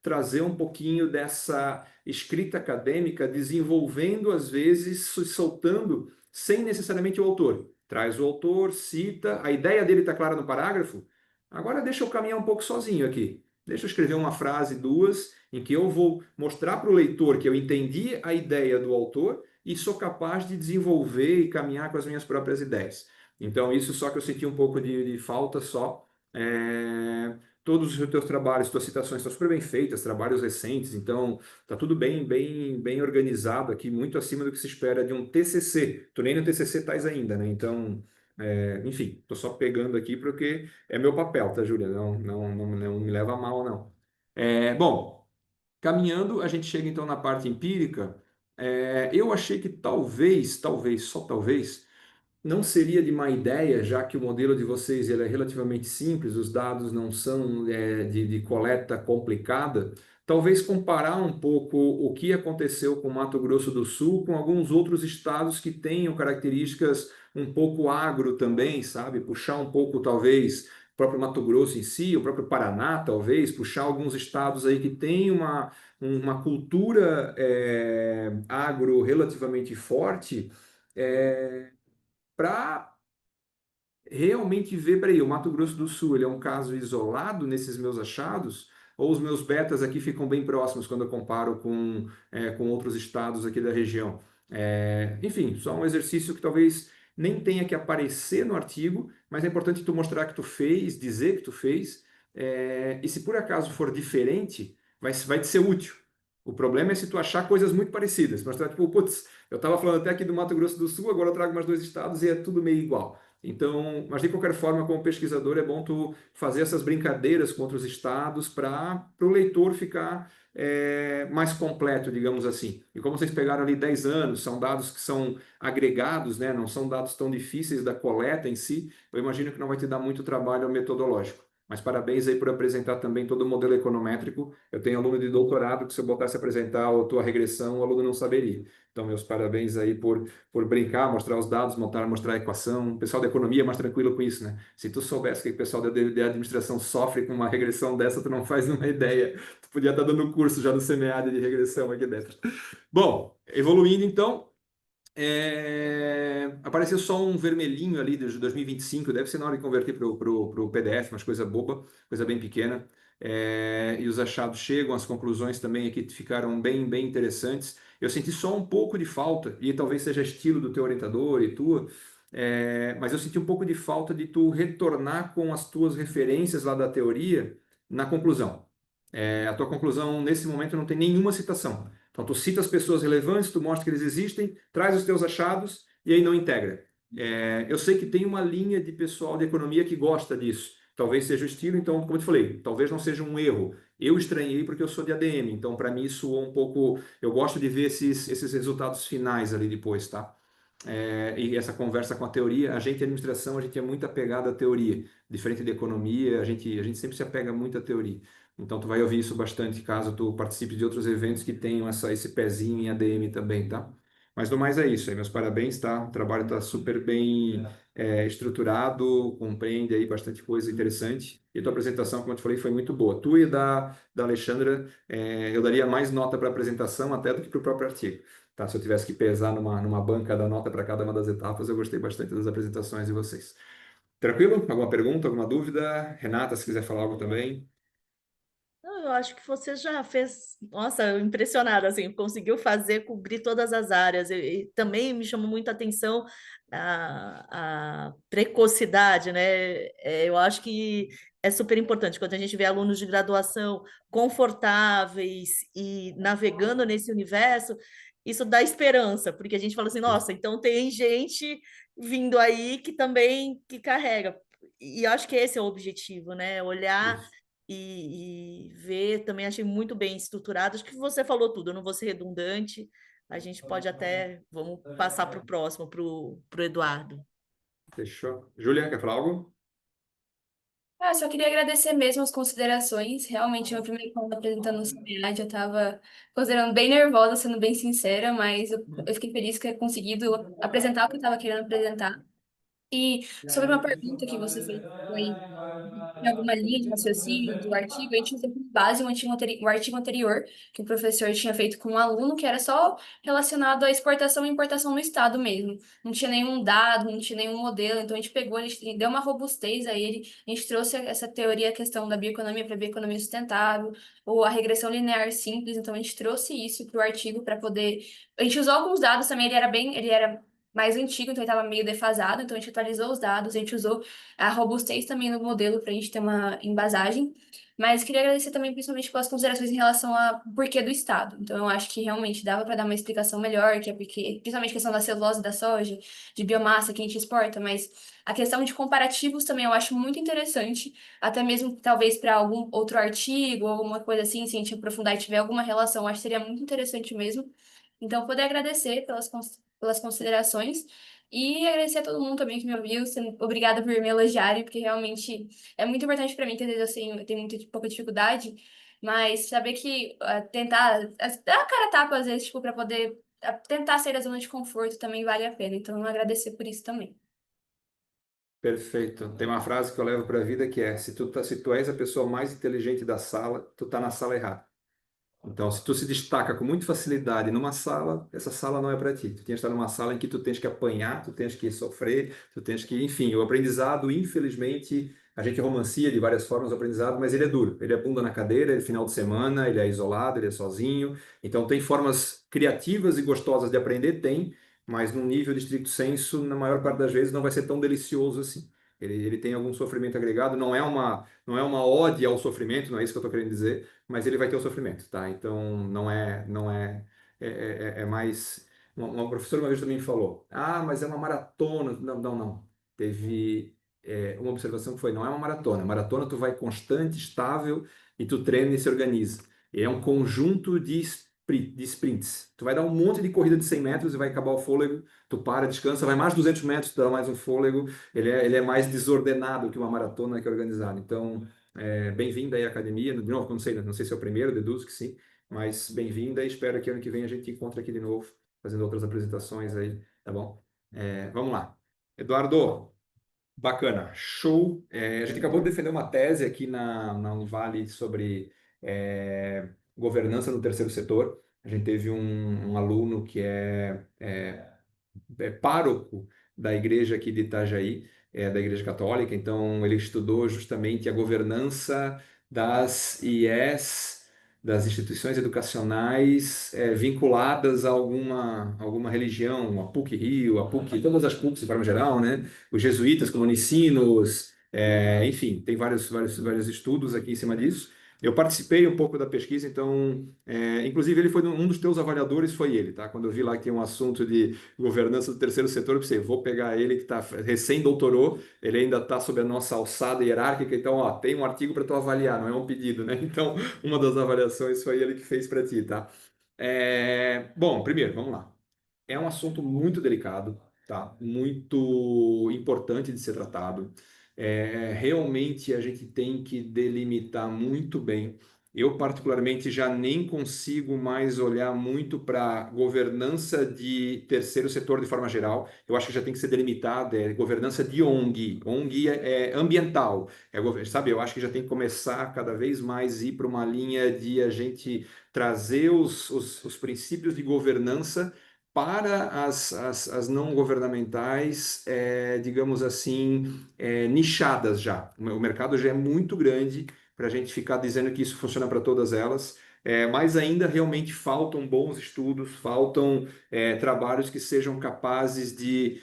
trazer um pouquinho dessa escrita acadêmica, desenvolvendo, às vezes, soltando, sem necessariamente o autor. Traz o autor, cita, a ideia dele está clara no parágrafo. Agora deixa eu caminhar um pouco sozinho aqui. Deixa eu escrever uma frase, duas, em que eu vou mostrar para o leitor que eu entendi a ideia do autor e sou capaz de desenvolver e caminhar com as minhas próprias ideias. Então, isso só que eu senti um pouco de falta só. todos os teus trabalhos, tuas citações estão super bem feitas, trabalhos recentes, então tá tudo bem organizado aqui, muito acima do que se espera de um TCC. Tu nem no TCC estás ainda, né? Então, enfim, tô só pegando aqui porque é meu papel, tá, Júlia? Não me leva a mal, não. Bom, caminhando, a gente chega então na parte empírica. Eu achei que talvez, só talvez, não seria de má ideia, já que o modelo de vocês ele é relativamente simples, os dados não são de coleta complicada, talvez comparar um pouco o que aconteceu com Mato Grosso do Sul com alguns outros estados que tenham características um pouco agro também, sabe? Puxar um pouco, talvez, o próprio Mato Grosso em si, o próprio Paraná, talvez, puxar alguns estados aí que têm uma cultura agro relativamente forte. Para realmente ver, peraí, o Mato Grosso do Sul, ele é um caso isolado nesses meus achados, ou os meus betas aqui ficam bem próximos quando eu comparo com outros estados aqui da região. Enfim, só um exercício que talvez nem tenha que aparecer no artigo, mas é importante tu mostrar que tu fez, dizer que tu fez, e se por acaso for diferente, vai te ser útil. O problema é se tu achar coisas muito parecidas, mostrar tipo, putz, eu estava falando até aqui do Mato Grosso do Sul, agora eu trago mais dois estados e é tudo meio igual. Então, mas de qualquer forma, como pesquisador, é bom tu fazer essas brincadeiras com outros estados para o leitor ficar mais completo, digamos assim. E como vocês pegaram ali 10 anos, são dados que são agregados, né? Não são dados tão difíceis da coleta em si, eu imagino que não vai te dar muito trabalho metodológico. Mas parabéns aí por apresentar também todo o modelo econométrico. Eu tenho aluno de doutorado que se eu botasse a apresentar a tua regressão, o aluno não saberia. Então, meus parabéns aí por brincar, mostrar os dados, mostrar a equação. O pessoal da economia é mais tranquilo com isso, né? Se tu soubesse que o pessoal da administração sofre com uma regressão dessa, tu não faz uma ideia. Tu podia estar dando curso já no SEMEAD de regressão aqui dentro. Bom, evoluindo então, apareceu só um vermelhinho ali de 2025, deve ser na hora de converter para o PDF, mas coisa boba, coisa bem pequena. E os achados chegam, as conclusões também aqui ficaram bem interessantes. Eu senti só um pouco de falta, e talvez seja estilo do teu orientador e tua, mas eu senti um pouco de falta de tu retornar com as tuas referências lá da teoria na conclusão. A tua conclusão, nesse momento, não tem nenhuma citação. Então, tu cita as pessoas relevantes, tu mostra que eles existem, traz os teus achados e aí não integra. Eu sei que tem uma linha de pessoal de economia que gosta disso. Talvez seja o estilo, então, como eu te falei, talvez não seja um erro. Eu estranhei porque eu sou de ADM, então para mim soou um pouco. Eu gosto de ver esses resultados finais ali depois, tá? E essa conversa com a teoria, a gente, em administração, a gente é muito apegado à teoria, diferente de economia, a gente sempre se apega muito à teoria. Então, tu vai ouvir isso bastante caso tu participe de outros eventos que tenham esse pezinho em ADM também, tá? Mas no mais é isso aí, meus parabéns, tá? O trabalho está super bem estruturado, compreende aí bastante coisa interessante. E a tua apresentação, como eu te falei, foi muito boa. Tu e da Alexandra, eu daria mais nota para a apresentação até do que para o próprio artigo. Tá? Se eu tivesse que pesar numa banca da nota para cada uma das etapas, eu gostei bastante das apresentações de vocês. Tranquilo? Alguma pergunta, alguma dúvida? Renata, se quiser falar algo também. Não, eu acho que você já fez, nossa, impressionada, assim, conseguiu cobrir todas as áreas. E também me chamou muita atenção a precocidade, né? Eu acho que é super importante quando a gente vê alunos de graduação confortáveis e navegando nesse universo, isso dá esperança, porque a gente fala assim, nossa, então tem gente vindo aí que também que carrega. E eu acho que esse é o objetivo, né? Olhar Isso. e ver, também achei muito bem estruturado. Acho que você falou tudo, eu não vou ser redundante. A gente pode até, vamos passar para o próximo, para o Eduardo. Fechou. Júlia, quer falar algo? Só queria agradecer mesmo as considerações. Realmente, meu primeiro ponto apresentando o CMEAD, eu estava considerando bem nervosa, sendo bem sincera, mas eu fiquei feliz que eu conseguido apresentar o que eu estava querendo apresentar. E sobre uma pergunta que você fez, foi em alguma linha de raciocínio do artigo, a gente usou como base o artigo anterior que o professor tinha feito com um aluno, que era só relacionado à exportação e importação no Estado mesmo. Não tinha nenhum dado, não tinha nenhum modelo, então a gente pegou, a gente deu uma robustez a ele, a gente trouxe essa teoria, a questão da bioeconomia para a bioeconomia sustentável, ou a regressão linear simples, então a gente trouxe isso para o artigo para poder... A gente usou alguns dados também, ele era mais antigo, então ele estava meio defasado, então a gente atualizou os dados, a gente usou a robustez também no modelo para a gente ter uma embasagem. Mas queria agradecer também, principalmente pelas considerações em relação ao porquê do estado. Então, eu acho que realmente dava para dar uma explicação melhor, que é porque, principalmente a questão da celulose da soja, de biomassa que a gente exporta, mas a questão de comparativos também eu acho muito interessante, até mesmo talvez para algum outro artigo ou alguma coisa assim, se a gente aprofundar e tiver alguma relação, eu acho que seria muito interessante mesmo. Então, poder agradecer pelas considerações e agradecer a todo mundo também que me ouviu. Obrigada por me elogiarem, porque realmente é muito importante para mim, que às vezes eu tenho muito pouca dificuldade, mas saber que tentar dar a cara a tapa às vezes, tipo, para poder tentar sair da zona de conforto também vale a pena. Então, agradecer por isso também. Perfeito. Tem uma frase que eu levo para a vida que é: se tu és a pessoa mais inteligente da sala, tu tá na sala errada. Então, se tu se destaca com muita facilidade numa sala, essa sala não é para ti. Tu tens que estar numa sala em que tu tens que apanhar, tu tens que sofrer, tu tens que, enfim, o aprendizado, infelizmente, a gente romancia de várias formas o aprendizado, mas ele é duro. Ele é bunda na cadeira, ele é final de semana, ele é isolado, ele é sozinho. Então, tem formas criativas e gostosas de aprender, tem, mas num nível de estricto senso, na maior parte das vezes, não vai ser tão delicioso assim. Ele tem algum sofrimento agregado, não é uma ode ao sofrimento, não é isso que eu estou querendo dizer, mas ele vai ter o sofrimento, tá? Então não é mais uma professora uma vez também falou: ah, mas é uma maratona. Não, não, não. Teve uma observação que foi: não é uma maratona. Maratona tu vai constante, estável e tu treina e se organiza. E é um conjunto de sprints. Tu vai dar um monte de corrida de 100 metros e vai acabar o fôlego, tu para, descansa, vai mais 200 metros, tu dá mais um fôlego. Ele é mais desordenado que uma maratona que é organizada. Então, bem-vinda aí à academia. De novo, não sei se é o primeiro, deduzo que sim, mas bem-vinda e espero que ano que vem a gente encontre aqui de novo, fazendo outras apresentações aí, tá bom? Vamos lá. Eduardo, bacana, show. A gente acabou de defender uma tese aqui na Univale sobre governança no terceiro setor. A gente teve um aluno que é pároco da igreja aqui de Itajaí, da Igreja Católica, então ele estudou justamente a governança das IES, das instituições educacionais vinculadas a alguma religião, a PUC-Rio, a PUC, todas as PUCs de forma geral, né? Os jesuítas como Unicinos, enfim, tem vários estudos aqui em cima disso. Eu participei um pouco da pesquisa, então, inclusive ele foi um dos teus avaliadores, foi ele, tá? Quando eu vi lá que tinha um assunto de governança do terceiro setor, eu pensei, vou pegar ele que está recém-doutorou, ele ainda está sob a nossa alçada hierárquica, então, ó, tem um artigo para tu avaliar, não é um pedido, né? Então, uma das avaliações foi ele que fez para ti, tá? Bom, primeiro, vamos lá. É um assunto muito delicado, tá? Muito importante de ser tratado. Realmente a gente tem que delimitar muito bem. Eu, particularmente, já nem consigo mais olhar muito para governança de terceiro setor de forma geral. Eu acho que já tem que ser delimitada, governança de ONG. ONG é ambiental, sabe? Eu acho que já tem que começar cada vez mais ir para uma linha de a gente trazer os princípios de governança para as não governamentais, digamos assim, nichadas já. O mercado já é muito grande para a gente ficar dizendo que isso funciona para todas elas. Mas ainda realmente faltam bons estudos, faltam trabalhos que sejam capazes de,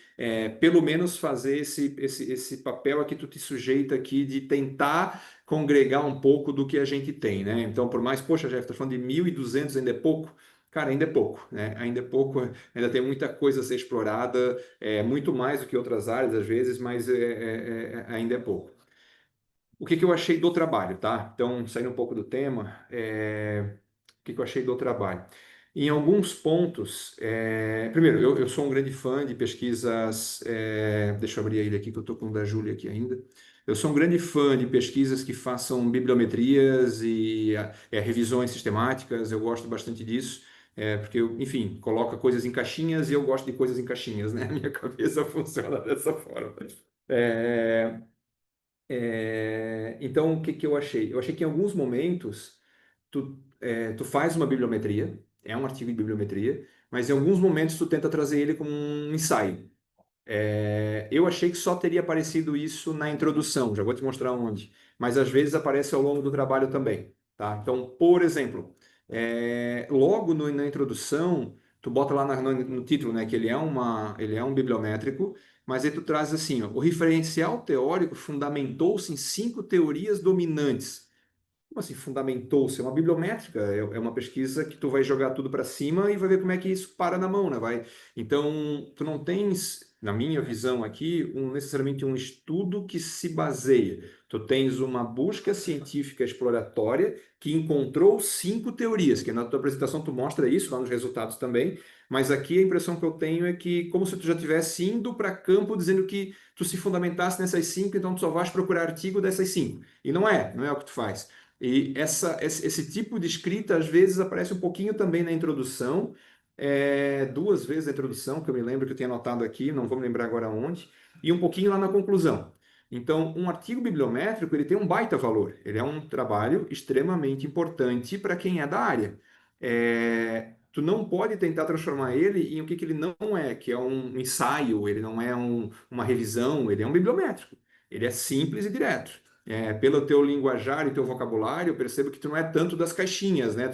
pelo menos, fazer esse papel a que tu te sujeita aqui de tentar congregar um pouco do que a gente tem, né? Então, por mais, poxa, Jeff, tá falando de 1.200, ainda é pouco. Cara, ainda é pouco, né? Ainda é pouco, ainda tem muita coisa a ser explorada, muito mais do que outras áreas, às vezes, mas ainda é pouco. O que eu achei do trabalho, tá? Então, saindo um pouco do tema, o que eu achei do trabalho? Em alguns pontos, primeiro, eu sou um grande fã de pesquisas, deixa eu abrir ele aqui, que eu estou com o da Júlia aqui ainda. Eu sou um grande fã de pesquisas que façam bibliometrias e revisões sistemáticas, eu gosto bastante disso, porque, enfim, coloca coisas em caixinhas e eu gosto de coisas em caixinhas, né? A minha cabeça funciona dessa forma. É, então, o que eu achei? Eu achei que em alguns momentos tu faz uma bibliometria, é um artigo de bibliometria, mas em alguns momentos tu tenta trazer ele como um ensaio. Eu achei que só teria aparecido isso na introdução, já vou te mostrar onde, mas às vezes aparece ao longo do trabalho também, tá? Então, por exemplo, logo na introdução, tu bota lá no título, né, que ele é um bibliométrico, mas aí tu traz assim, ó, o referencial teórico fundamentou-se em 5 teorias dominantes. Como assim, fundamentou-se? É uma bibliométrica, é uma pesquisa que tu vai jogar tudo para cima e vai ver como é que isso para na mão, né? Então, tu não tens, na minha visão aqui, necessariamente um estudo que se baseia. Tu tens uma busca científica exploratória que encontrou 5 teorias, que na tua apresentação tu mostra isso, lá nos resultados também, mas aqui a impressão que eu tenho é que como se tu já estivesse indo para campo dizendo que tu se fundamentasse nessas 5, então tu só vais procurar artigo dessas 5. E não é o que tu faz. E esse tipo de escrita, às vezes, aparece um pouquinho também na introdução, 2 vezes na introdução, que eu me lembro que eu tinha anotado aqui, não vou me lembrar agora onde, e um pouquinho lá na conclusão. Então, um artigo bibliométrico, ele tem um baita valor. Ele é um trabalho extremamente importante para quem é da área. Tu não pode tentar transformar ele em o que ele não é, que é um ensaio, ele não é uma revisão, ele é um bibliométrico. Ele é simples e direto. Pelo teu linguajar e teu vocabulário, eu percebo que tu não é tanto das caixinhas, né?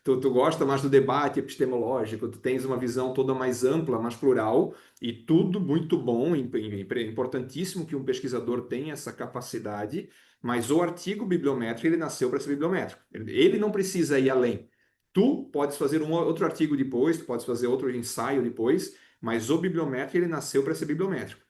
Tu gosta mais do debate epistemológico, tu tens uma visão toda mais ampla, mais plural, e tudo muito bom, importantíssimo que um pesquisador tenha essa capacidade, mas o artigo bibliométrico, ele nasceu para ser bibliométrico. Ele não precisa ir além. Tu podes fazer outro artigo depois, tu podes fazer outro ensaio depois, mas o bibliométrico, ele nasceu para ser bibliométrico.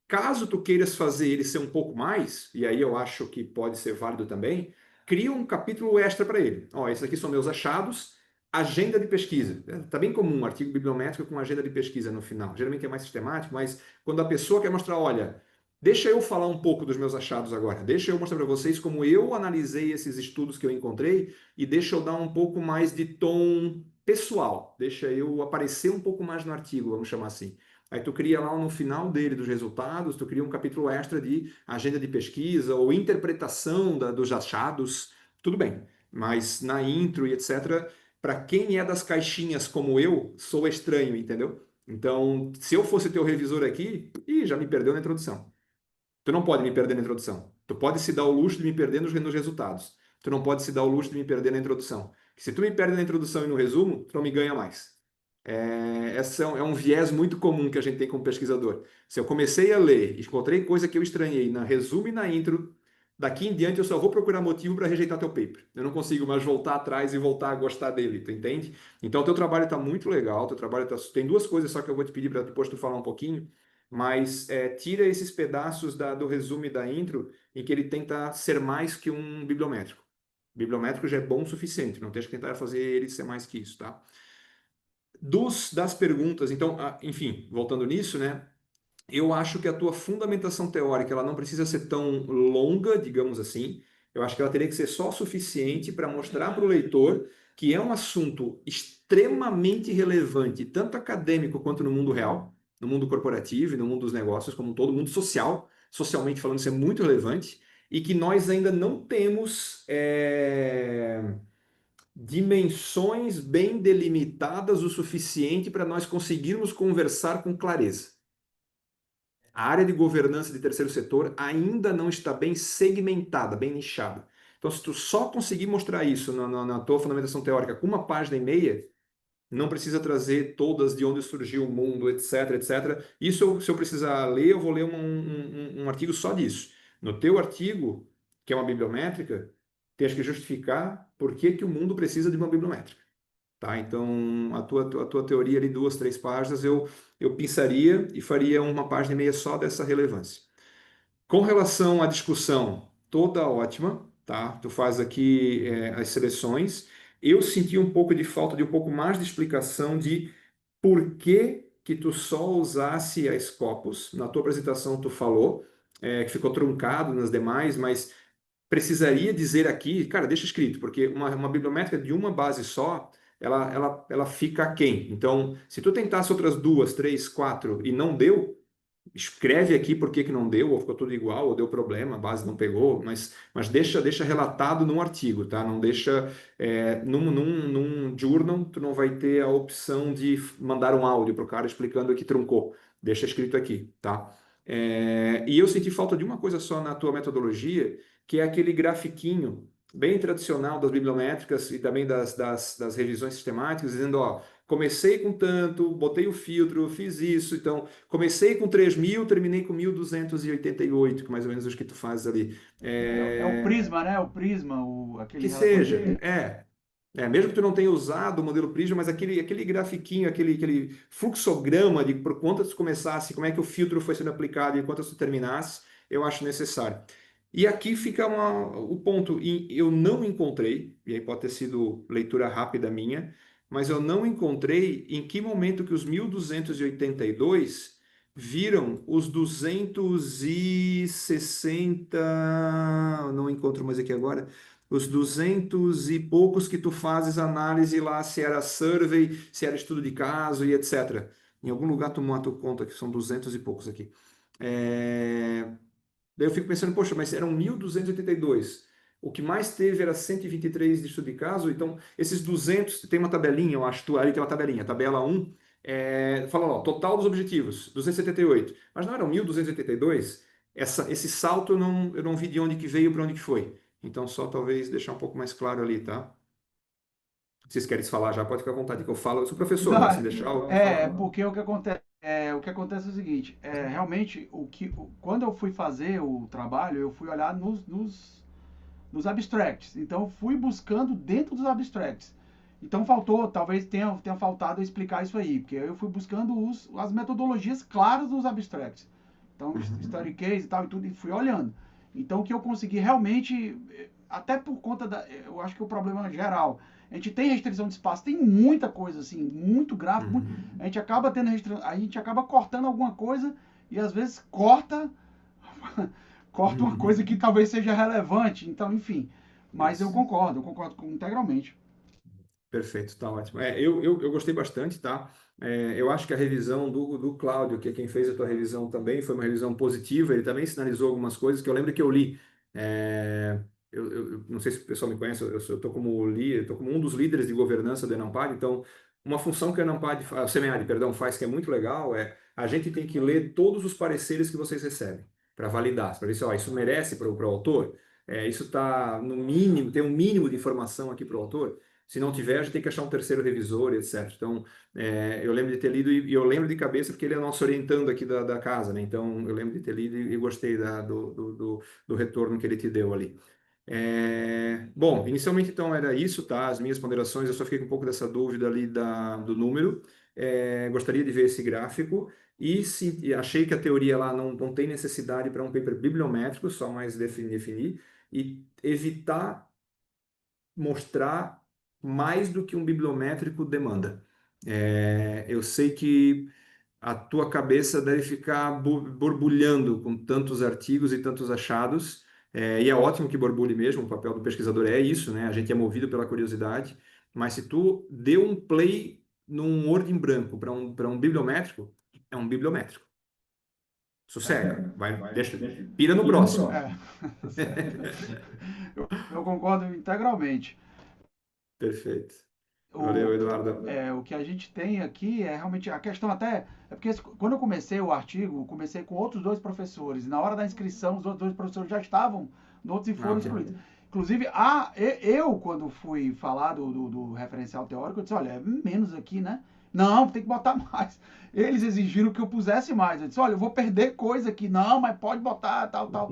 Caso tu queiras fazer ele ser um pouco mais, e aí eu acho que pode ser válido também, cria um capítulo extra para ele. Ó, esses aqui são meus achados, agenda de pesquisa. Tá bem comum um artigo bibliométrico com agenda de pesquisa no final. Geralmente é mais sistemático, mas quando a pessoa quer mostrar, olha, deixa eu falar um pouco dos meus achados agora, deixa eu mostrar para vocês como eu analisei esses estudos que eu encontrei e deixa eu dar um pouco mais de tom pessoal, deixa eu aparecer um pouco mais no artigo, vamos chamar assim. Aí tu cria lá no final dele dos resultados, tu cria um capítulo extra de agenda de pesquisa ou interpretação dos achados, tudo bem. Mas na intro e etc., para quem é das caixinhas como eu, sou estranho, entendeu? Então, se eu fosse teu revisor aqui, já me perdeu na introdução. Tu não pode me perder na introdução. Tu pode se dar o luxo de me perder nos resultados. Tu não pode se dar o luxo de me perder na introdução. Se tu me perde na introdução e no resumo, tu não me ganha mais. Esse é um viés muito comum que a gente tem como pesquisador. Se eu comecei a ler, encontrei coisa que eu estranhei na resumo e na intro, daqui em diante eu só vou procurar motivo para rejeitar teu paper. Eu não consigo mais voltar atrás e voltar a gostar dele, tu entende? Então, teu trabalho está muito legal, teu trabalho tem 2 coisas só que eu vou te pedir para depois tu falar um pouquinho, mas tira esses pedaços do resumo e da intro em que ele tenta ser mais que um bibliométrico. Bibliométrico já é bom o suficiente, não tem que tentar fazer ele ser mais que isso, tá? Das perguntas, então, enfim, voltando nisso, né? Eu acho que a tua fundamentação teórica ela não precisa ser tão longa, digamos assim. Eu acho que ela teria que ser só suficiente para mostrar para o leitor que é um assunto extremamente relevante, tanto acadêmico quanto no mundo real, no mundo corporativo e no mundo dos negócios, como todo mundo social. Socialmente falando, isso é muito relevante e que nós ainda não temos dimensões bem delimitadas o suficiente para nós conseguirmos conversar com clareza. A área de governança de terceiro setor ainda não está bem segmentada, bem nichada. Então, se tu só conseguir mostrar isso na tua fundamentação teórica com 1,5 páginas, não precisa trazer todas de onde surgiu o mundo, etc, etc. Isso, se eu precisar ler, eu vou ler um artigo só disso. No teu artigo, que é uma bibliométrica, tens que justificar por que o mundo precisa de uma bibliométrica. Tá? Então, a tua teoria ali, 2, 3 páginas, eu pensaria e faria 1,5 página só dessa relevância. Com relação à discussão, toda ótima, tá? Tu faz aqui as seleções. Eu senti um pouco de falta de um pouco mais de explicação de por que tu só usasse a Scopus. Na tua apresentação tu falou que ficou truncado nas demais, mas precisaria dizer aqui, cara, deixa escrito, porque uma bibliométrica de uma base só, ela fica aquém. Então, se tu tentasse outras 2, 3, 4 e não deu, escreve aqui por que não deu, ou ficou tudo igual, ou deu problema, a base não pegou, mas deixa relatado num artigo, tá? Não deixa, num journal, tu não vai ter a opção de mandar um áudio para o cara explicando que truncou. Deixa escrito aqui, tá? E eu senti falta de uma coisa só na tua metodologia, que é aquele grafiquinho bem tradicional das bibliométricas e também das revisões sistemáticas, dizendo, ó, comecei com tanto, botei o filtro, fiz isso, então comecei com 3.000, terminei com 1.288, que mais ou menos é o que tu fazes ali. É o Prisma, né? O Prisma, aquele Que relatório seja, de... mesmo que tu não tenha usado o modelo Prisma, mas aquele grafiquinho, aquele fluxograma de por quantas tu começasse, como é que o filtro foi sendo aplicado e quantas tu terminasse, eu acho necessário. E aqui fica o ponto, eu não encontrei, e aí pode ter sido leitura rápida minha, mas eu não encontrei em que momento que os 1.282 viram os 260, não encontro mais aqui agora, os 200 e poucos que tu fazes análise lá, se era survey, se era estudo de caso e etc. Em algum lugar tu mata conta que são 200 e poucos aqui. Daí eu fico pensando, poxa, mas eram 1.282. O que mais teve era 123 de estudo de caso, então esses 200, tem uma tabelinha, eu acho, ali tem uma tabelinha, tabela 1, fala lá, total dos objetivos, 278. Mas não eram 1.282? Esse salto eu não vi de onde que veio para onde que foi. Então, só talvez deixar um pouco mais claro ali, tá? Se vocês querem falar já, pode ficar à vontade, que eu falo. Eu sou professor, Não, mas se deixar, eu falo. porque o que acontece é o seguinte, realmente quando eu fui fazer o trabalho, eu fui olhar nos abstracts. Então eu fui buscando dentro dos abstracts. Então talvez tenha faltado eu explicar isso aí, porque eu fui buscando as metodologias claras dos abstracts. Então, study case e tal e tudo, e fui olhando. Então, o que eu consegui realmente, até por conta eu acho que o problema é geral. A gente tem restrição de espaço, tem muita coisa assim, muito gráfico, a gente acaba tendo a gente acaba cortando alguma coisa e às vezes corta uma coisa que talvez seja relevante. Então, enfim, mas Isso. eu concordo integralmente. Perfeito, tá ótimo. Eu gostei bastante, tá? Eu acho que a revisão do Cláudio, que é quem fez a tua revisão também, foi uma revisão positiva. Ele também sinalizou algumas coisas que eu lembro que eu li. Eu não sei se o pessoal me conhece, eu estou como um dos líderes de governança do Enampad. Então, uma função que o Enampad, o Semead, perdão, faz que é muito legal a gente tem que ler todos os pareceres que vocês recebem para validar, para ver se isso merece para o autor. Isso está no mínimo, tem um mínimo de informação aqui para o autor. Se não tiver, a gente tem que achar um terceiro revisor, etc. Então, eu lembro de ter lido e eu lembro de cabeça porque ele é nosso orientando aqui da casa, né? Então, eu lembro de ter lido e gostei do retorno que ele te deu ali. Bom, inicialmente então era isso, tá? As minhas ponderações, eu só fiquei com um pouco dessa dúvida ali do número. Gostaria de ver esse gráfico e achei que a teoria lá não tem necessidade para um paper bibliométrico, só mais definir e evitar mostrar mais do que um bibliométrico demanda. Eu sei que a tua cabeça deve ficar borbulhando com tantos artigos e tantos achados, e é ótimo que borbulhe mesmo, o papel do pesquisador é isso, né? A gente é movido pela curiosidade, mas se tu deu um play num Word em branco para um bibliométrico, é um bibliométrico. Sossega, pira no próximo. Eu concordo integralmente. Perfeito. Valeu, O, Eduardo. o que a gente tem aqui é realmente a questão até. É porque quando eu comecei o artigo, comecei com outros dois professores. E na hora da inscrição, os outros dois professores já estavam no outros e foram excluídos. Inclusive, eu, quando fui falar do referencial teórico, eu disse: olha, é menos aqui, né? Não, tem que botar mais. Eles exigiram que eu pusesse mais. Eu disse: olha, eu vou perder coisa aqui. Não, mas pode botar, tal, tal.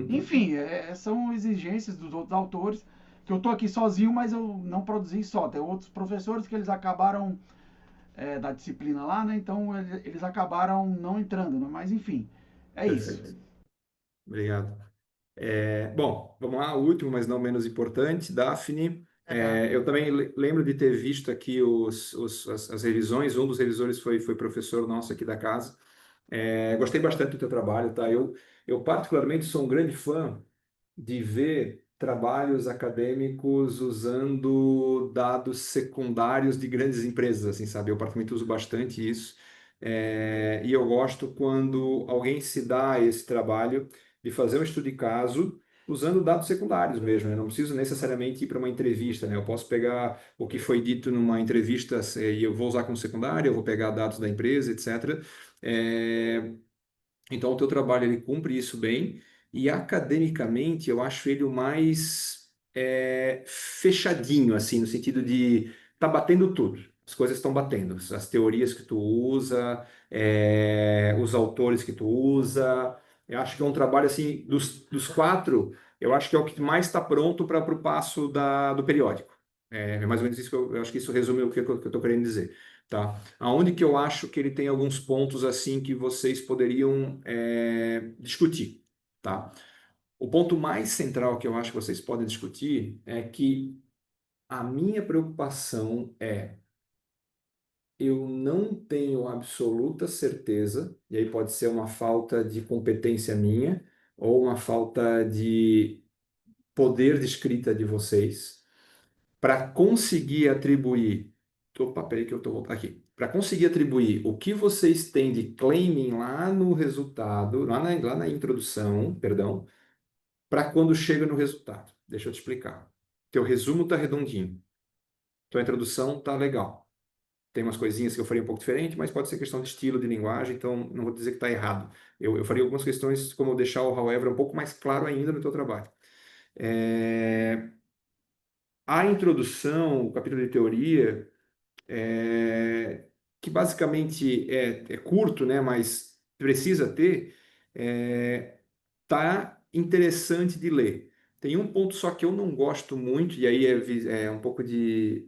Enfim, são exigências dos outros autores que eu tô aqui sozinho, mas eu não produzi só. Tem outros professores que eles acabaram da disciplina lá, né? Então eles acabaram não entrando, né? Mas enfim, é Perfeito. isso. Obrigado. Bom, vamos lá, o último, mas não menos importante, Daphne. Eu também lembro de ter visto aqui as revisões. Um dos revisores foi professor nosso aqui da casa. Gostei bastante do teu trabalho, tá? Eu particularmente sou um grande fã de ver trabalhos acadêmicos usando dados secundários de grandes empresas, assim, sabe? Eu particularmente uso bastante isso. E eu gosto quando alguém se dá esse trabalho de fazer um estudo de caso usando dados secundários mesmo. Eu não preciso necessariamente ir para uma entrevista, né? Eu posso pegar o que foi dito numa entrevista e eu vou usar como secundário, eu vou pegar dados da empresa, etc. Então, o teu trabalho ele cumpre isso bem e academicamente eu acho ele o mais fechadinho, assim, no sentido de tá batendo tudo. as coisas estão batendo. As teorias que tu usa, os autores que tu usa. Eu acho que é um trabalho, assim, dos quatro, eu acho que é o que mais está pronto para o passo do periódico. É mais ou menos isso que eu acho que isso resume o que eu estou querendo dizer, tá? Aonde que eu acho que ele tem alguns pontos, assim, que vocês poderiam discutir, tá? O ponto mais central que eu acho que vocês podem discutir é que a minha preocupação eu não tenho absoluta certeza, e aí pode ser uma falta de competência minha ou uma falta de poder de escrita de vocês, para conseguir atribuir. Opa, peraí que eu estou voltando aqui. Para conseguir atribuir o que vocês têm de claiming lá no resultado, lá na introdução, perdão, para quando chega no resultado. Deixa eu te explicar. Teu resumo está redondinho. Tua introdução está legal. Tem umas coisinhas que eu faria um pouco diferente, mas pode ser questão de estilo, de linguagem, então não vou dizer que está errado. Eu faria algumas questões, como deixar o however um pouco mais claro ainda no teu trabalho. A introdução, o capítulo de teoria, que basicamente é curto, né, mas precisa ter, tá interessante de ler. Tem um ponto só que eu não gosto muito, e aí é um pouco de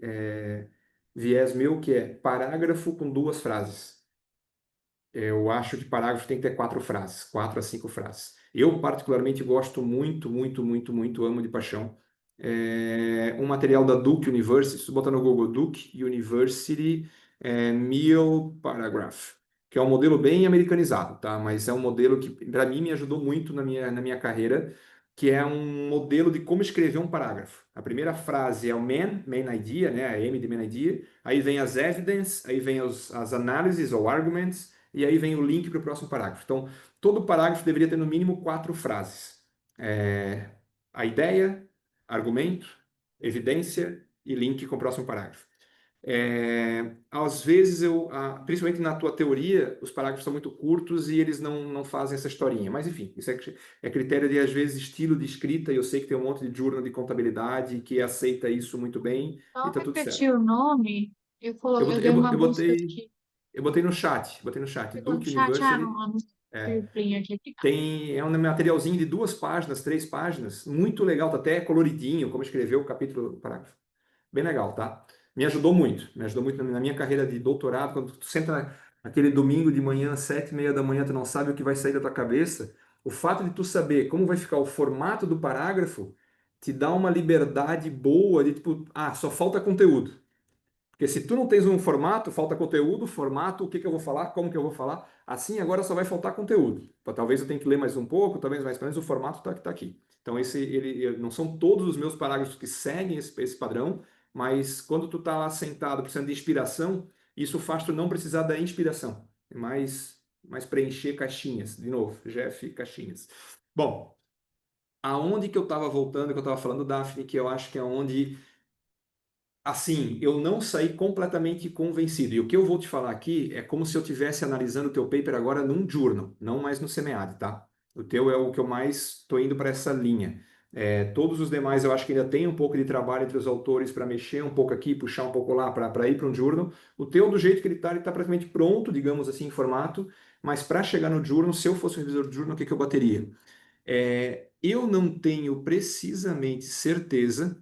viés meu, que é parágrafo com 2 frases. Eu acho que parágrafo tem que ter 4 frases, 4 a 5 frases. Eu, particularmente, gosto muito, muito, muito, muito, amo de paixão. Um material da Duke University, se você botar no Google Duke University Meal Paragraph, que é um modelo bem americanizado, tá? Mas é um modelo que, para mim, me ajudou muito na minha carreira, que é um modelo de como escrever um parágrafo. A primeira frase é o main idea, né? A M de main idea. Aí vem as evidence, aí vem as análises ou arguments, e aí vem o link para o próximo parágrafo. Então, todo parágrafo deveria ter no mínimo 4 frases. A ideia, argumento, evidência e link com o próximo parágrafo. Às vezes, principalmente na tua teoria, os parágrafos são muito curtos e eles não fazem essa historinha. Mas, enfim, isso é critério de, às vezes, estilo de escrita, e eu sei que tem um monte de journal de contabilidade que aceita isso muito bem e Só está tudo repetir certo. o nome, Eu eu botei, dei eu, bo- uma busca aqui. eu botei no chat, Ficou no Duke chat, University. não É, aqui. é um materialzinho de 2 páginas, 3 páginas, muito legal, tá até coloridinho, como escreveu o capítulo, o parágrafo. Bem legal, tá? Me ajudou muito na minha carreira de doutorado, quando tu senta naquele domingo de manhã, 7h30 da manhã, tu não sabe o que vai sair da tua cabeça, o fato de tu saber como vai ficar o formato do parágrafo te dá uma liberdade boa de tipo, só falta conteúdo. Porque se tu não tens um formato, falta conteúdo, formato, o que que eu vou falar, como que eu vou falar, assim agora só vai faltar conteúdo. Talvez eu tenha que ler mais um pouco, talvez mais, pelo menos o formato tá aqui. Então não são todos os meus parágrafos que seguem esse padrão, mas quando tu tá lá sentado precisando de inspiração, isso faz tu não precisar da inspiração, é mais preencher caixinhas. De novo, Jeff, caixinhas. Bom, aonde que eu estava voltando, que eu estava falando, Daphne, que eu acho que é onde assim, eu não saí completamente convencido. E o que eu vou te falar aqui é como se eu estivesse analisando o teu paper agora num journal, não mais no SEMEAD, tá? O teu é o que eu mais estou indo para essa linha. Todos os demais eu acho que ainda tem um pouco de trabalho entre os autores para mexer um pouco aqui, puxar um pouco lá para ir para um journal. O teu, do jeito que ele está praticamente pronto, digamos assim, em formato, mas para chegar no journal, se eu fosse um revisor de journal, o que que eu bateria? Eu não tenho precisamente certeza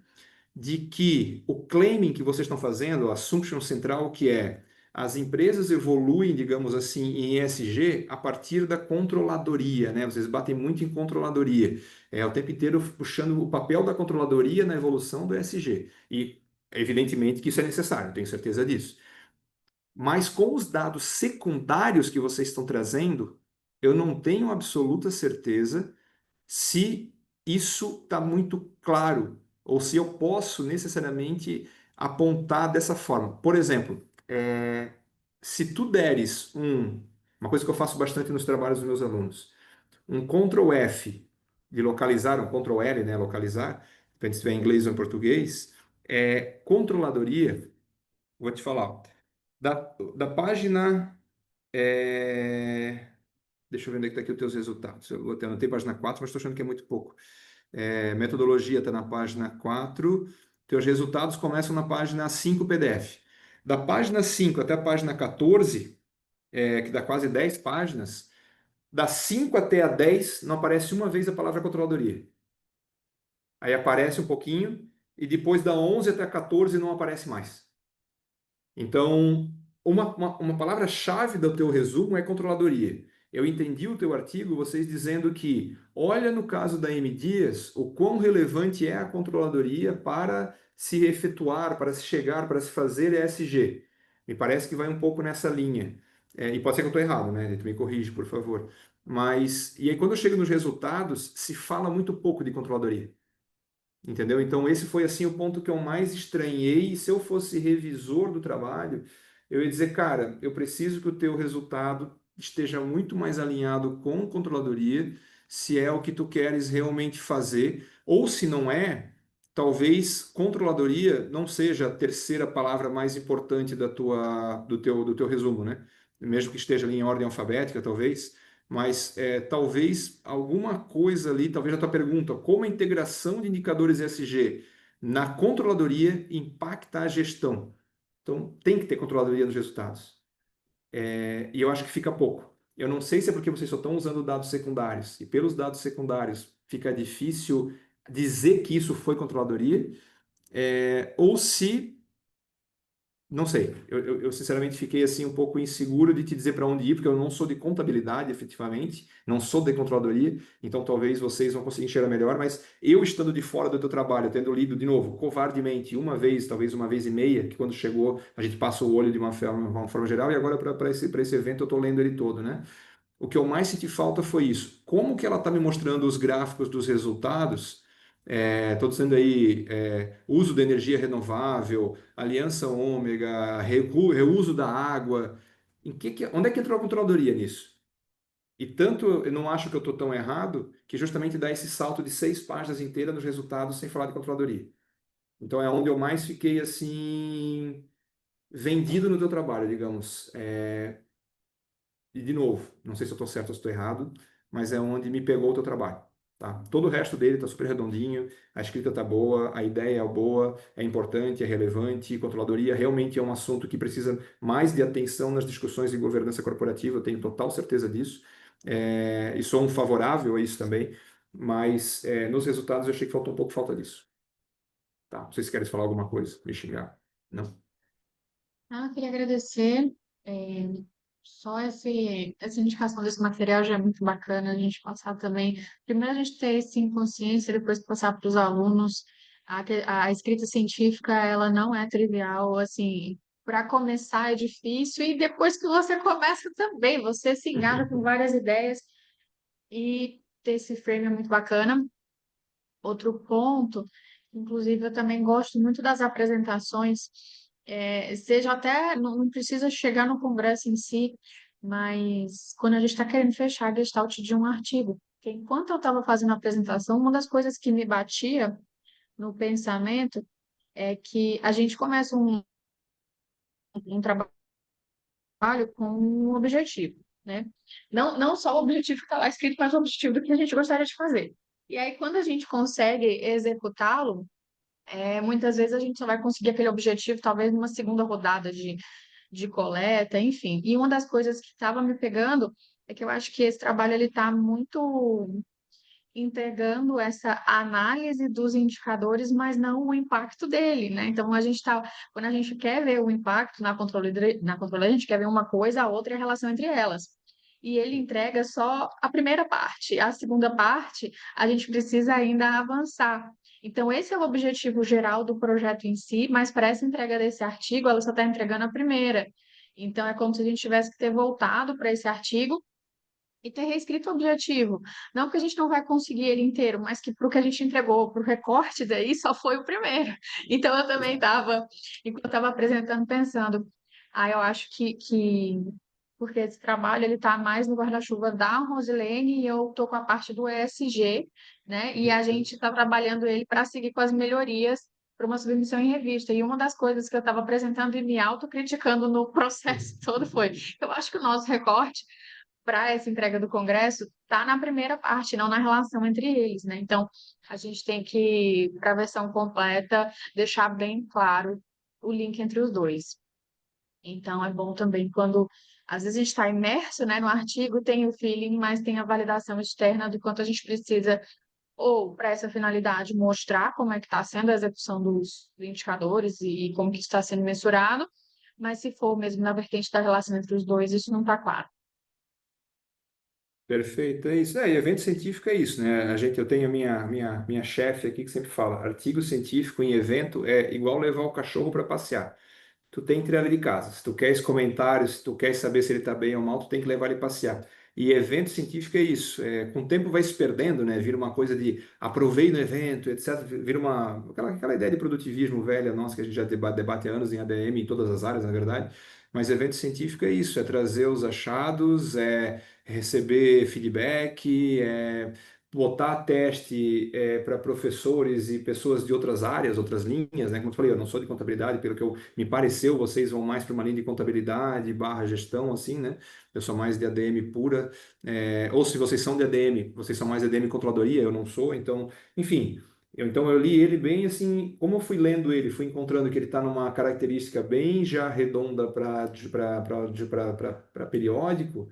de que o claiming que vocês estão fazendo, a assumption central, que é as empresas evoluem, digamos assim, em ESG a partir da controladoria, né? Vocês batem muito em controladoria. O tempo inteiro puxando o papel da controladoria na evolução do ESG. E, evidentemente, que isso é necessário, tenho certeza disso. Mas com os dados secundários que vocês estão trazendo, eu não tenho absoluta certeza se isso está muito claro, ou se eu posso necessariamente apontar dessa forma. Por exemplo, se tu deres uma coisa que eu faço bastante nos trabalhos dos meus alunos, um Ctrl F de localizar, um Ctrl L, né, localizar, depende se tiver em inglês ou em português, controladoria, vou te falar, da página, deixa eu ver onde é que está aqui os teus resultados. Eu até anotei página 4, mas estou achando que é muito pouco. Metodologia está na página 4. Teus resultados começam na página 5 PDF. Da página 5 até a página 14, que dá quase 10 páginas, da 5 até a 10 não aparece uma vez a palavra controladoria. Aí aparece um pouquinho, e depois da 11 até a 14 não aparece mais. Então, uma palavra-chave do teu resumo é controladoria. Eu entendi o teu artigo, vocês dizendo que, olha no caso da M. Dias, o quão relevante é a controladoria para se efetuar, para se chegar, para se fazer ESG. Me parece que vai um pouco nessa linha. E pode ser que eu estou errado, né? Tu me corrige, por favor. Mas, e aí quando eu chego nos resultados, se fala muito pouco de controladoria. Entendeu? Então, esse foi assim o ponto que eu mais estranhei. E se eu fosse revisor do trabalho, eu ia dizer, cara, eu preciso que o teu resultado esteja muito mais alinhado com controladoria, se é o que tu queres realmente fazer, ou se não é, talvez controladoria não seja a terceira palavra mais importante do teu resumo, né? Mesmo que esteja ali em ordem alfabética, talvez. Mas talvez alguma coisa ali, talvez a tua pergunta, como a integração de indicadores ESG na controladoria impacta a gestão. Então, tem que ter controladoria nos resultados. E eu acho que fica pouco. Eu não sei se é porque vocês só estão usando dados secundários, e pelos dados secundários fica difícil dizer que isso foi controladoria, ou se não sei, eu sinceramente fiquei assim um pouco inseguro de te dizer para onde ir, porque eu não sou de contabilidade efetivamente, não sou de controladoria, então talvez vocês vão conseguir enxergar melhor, mas eu estando de fora do teu trabalho, tendo lido de novo, covardemente, uma vez, talvez uma vez e meia, que quando chegou a gente passa o olho de uma forma geral, e agora para esse evento eu estou lendo ele todo, né? O que eu mais senti falta foi isso. Como que ela está me mostrando os gráficos dos resultados? Estou dizendo aí, uso da energia renovável, aliança ômega, reuso da água. Onde é que entrou a controladoria nisso? E tanto eu não acho que eu estou tão errado, que justamente dá esse salto de 6 páginas inteiras nos resultados sem falar de controladoria. Então é onde eu mais fiquei assim, vendido no teu trabalho, digamos. E, de novo, não sei se eu estou certo ou se estou errado, mas é onde me pegou o teu trabalho. Tá? Todo o resto dele está super redondinho, a escrita está boa, a ideia é boa, é importante, é relevante, controladoria realmente é um assunto que precisa mais de atenção nas discussões de governança corporativa, eu tenho total certeza disso, e sou um favorável a isso também, mas nos resultados eu achei que faltou um pouco falta disso. Tá? Não sei se queres falar alguma coisa, me xingar. Não? Queria agradecer. é, Só essa indicação desse material já é muito bacana, a gente passar também. Primeiro, a gente ter isso em consciência, depois passar para os alunos. A escrita científica, ela não é trivial, assim, para começar é difícil, e depois que você começa também, você se engana com várias ideias, e ter esse frame é muito bacana. Outro ponto, inclusive, eu também gosto muito das apresentações, seja até, não precisa chegar no congresso em si, mas quando a gente está querendo fechar a gestalt de um artigo. Porque enquanto eu estava fazendo a apresentação, uma das coisas que me batia no pensamento é que a gente começa um trabalho com um objetivo, né? Não só o objetivo que está lá escrito, mas o objetivo do que a gente gostaria de fazer. E aí, quando a gente consegue executá-lo, muitas vezes a gente só vai conseguir aquele objetivo, talvez numa segunda rodada de coleta, enfim. E uma das coisas que estava me pegando é que eu acho que esse trabalho ele está muito entregando essa análise dos indicadores, mas não o impacto dele, né? Então quando a gente quer ver o impacto na controle, a gente quer ver uma coisa, a outra e a relação entre elas. E ele entrega só a primeira parte. A segunda parte, a gente precisa ainda avançar. Então, esse é o objetivo geral do projeto em si, mas para essa entrega desse artigo, ela só está entregando a primeira. Então, é como se a gente tivesse que ter voltado para esse artigo e ter reescrito o objetivo. Não que a gente não vai conseguir ele inteiro, mas que para o que a gente entregou, para o recorte daí, só foi o primeiro. Então, eu também estava, enquanto eu estava apresentando, pensando, eu acho que porque esse trabalho ele está mais no guarda-chuva da Rosilene e eu estou com a parte do ESG, né? E a gente está trabalhando ele para seguir com as melhorias para uma submissão em revista. E uma das coisas que eu estava apresentando e me autocriticando no processo todo foi, eu acho que o nosso recorte para essa entrega do Congresso está na primeira parte, não na relação entre eles, né? Então, a gente tem que, para a versão completa, deixar bem claro o link entre os dois. Então, é bom também quando, às vezes, a gente está imerso, né, no artigo, tem o feeling, mas tem a validação externa do quanto a gente precisa, ou para essa finalidade, mostrar como é que está sendo a execução dos indicadores e como que está sendo mensurado, mas se for mesmo na vertente da relação entre os dois, isso não está claro. Perfeito, é isso. E evento científico é isso, né? Eu tenho a minha chefe aqui que sempre fala, artigo científico em evento é igual levar o cachorro para passear. Tu tem que tirar ele de casa. Se tu queres comentários, se tu queres saber se ele está bem ou mal, tu tem que levar ele passear. E evento científico é isso. Com o tempo vai se perdendo, né? Vira uma coisa de aprovei no evento, etc. Vira aquela ideia de produtivismo velha nossa que a gente já debate há anos em ADM, em todas as áreas, na verdade. Mas evento científico é isso, é trazer os achados, é receber feedback, botar teste para professores e pessoas de outras áreas, outras linhas, né? Como eu falei, eu não sou de contabilidade, pelo que me pareceu, vocês vão mais para uma linha de contabilidade barra gestão, assim, né? Eu sou mais de ADM pura. Ou se vocês são de ADM, vocês são mais de ADM controladoria, eu não sou, então, enfim. Então eu li ele bem assim, como eu fui lendo ele, fui encontrando que ele está numa característica bem já redonda para periódico.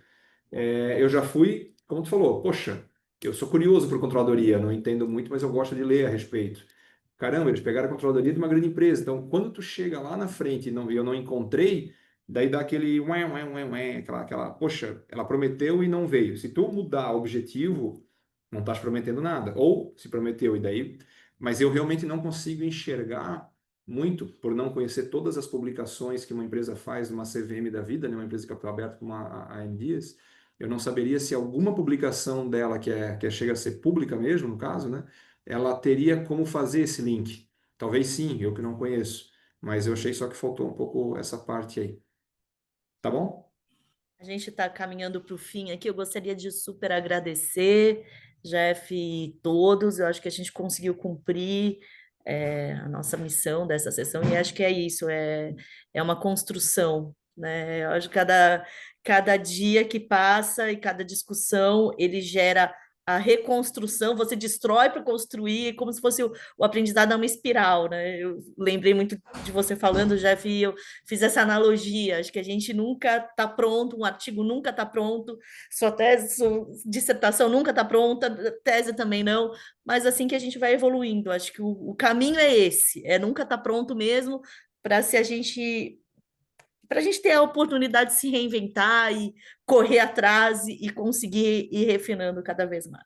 Eu já fui, como tu falou, poxa, eu sou curioso por controladoria, não entendo muito, mas eu gosto de ler a respeito. Caramba, eles pegaram a controladoria de uma grande empresa, então quando tu chega lá na frente e eu não encontrei, daí dá aquele ué, ué, ué, ué, poxa, ela prometeu e não veio. Se tu mudar o objetivo, não estás prometendo nada. Ou se prometeu e daí, mas eu realmente não consigo enxergar muito, por não conhecer todas as publicações que uma empresa faz numa CVM da vida, né, uma empresa de capital aberto como a M Dias, eu não saberia se alguma publicação dela, chega a ser pública mesmo, no caso, né, ela teria como fazer esse link. Talvez sim, eu que não conheço, mas eu achei só que faltou um pouco essa parte aí. Tá bom? A gente está caminhando para o fim aqui. Eu gostaria de super agradecer, Jeff e todos. Eu acho que a gente conseguiu cumprir a nossa missão dessa sessão e acho que é isso, é uma construção, né? Eu acho que cada dia que passa e cada discussão ele gera a reconstrução, você destrói para construir, como se fosse o aprendizado é uma espiral, né? Eu lembrei muito de você falando, Jeff, e eu fiz essa analogia, acho que a gente nunca está pronto, um artigo nunca está pronto, sua tese, sua dissertação nunca está pronta, tese também não, mas assim que a gente vai evoluindo, acho que o caminho é esse, nunca está pronto mesmo, para se a gente para a gente ter a oportunidade de se reinventar e correr atrás e conseguir ir refinando cada vez mais.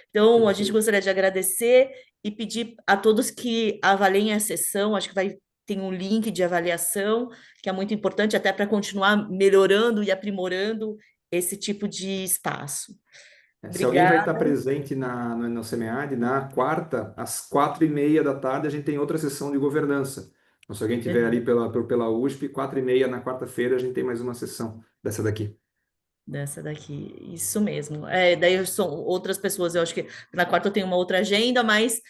Então, a gente gostaria de agradecer e pedir a todos que avaliem a sessão, acho que tem um link de avaliação, que é muito importante até para continuar melhorando e aprimorando esse tipo de espaço. Se alguém vai estar Obrigada. presente no SEMEAD, na quarta, às 4h30 da tarde, a gente tem outra sessão de governança. Então, se alguém estiver ali pela USP, 4h30 na quarta-feira, a gente tem mais uma sessão dessa daqui. Dessa daqui, isso mesmo. Daí são outras pessoas, eu acho que na quarta eu tenho uma outra agenda, mas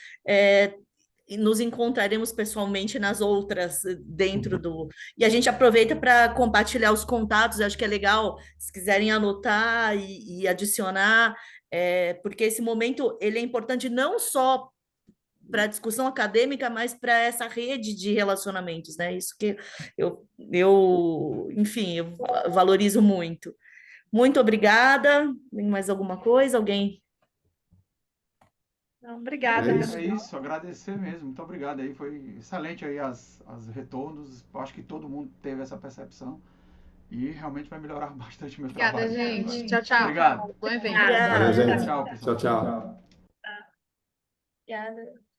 nos encontraremos pessoalmente nas outras dentro do. E a gente aproveita para compartilhar os contatos, eu acho que é legal, se quiserem anotar e adicionar, porque esse momento ele é importante não só para a discussão acadêmica, mas para essa rede de relacionamentos, né? Isso que enfim, eu valorizo muito. Muito obrigada. Tem mais alguma coisa? Alguém? Não, obrigada. É isso, agradecer mesmo. Muito obrigado aí. Foi excelente aí as retornos. Acho que todo mundo teve essa percepção. E realmente vai melhorar bastante o meu Obrigada, trabalho. gente. Tchau, tchau. Obrigado. Bom evento. Obrigada. Valeu, gente. Tchau, pessoal. Tchau, tchau. Obrigada.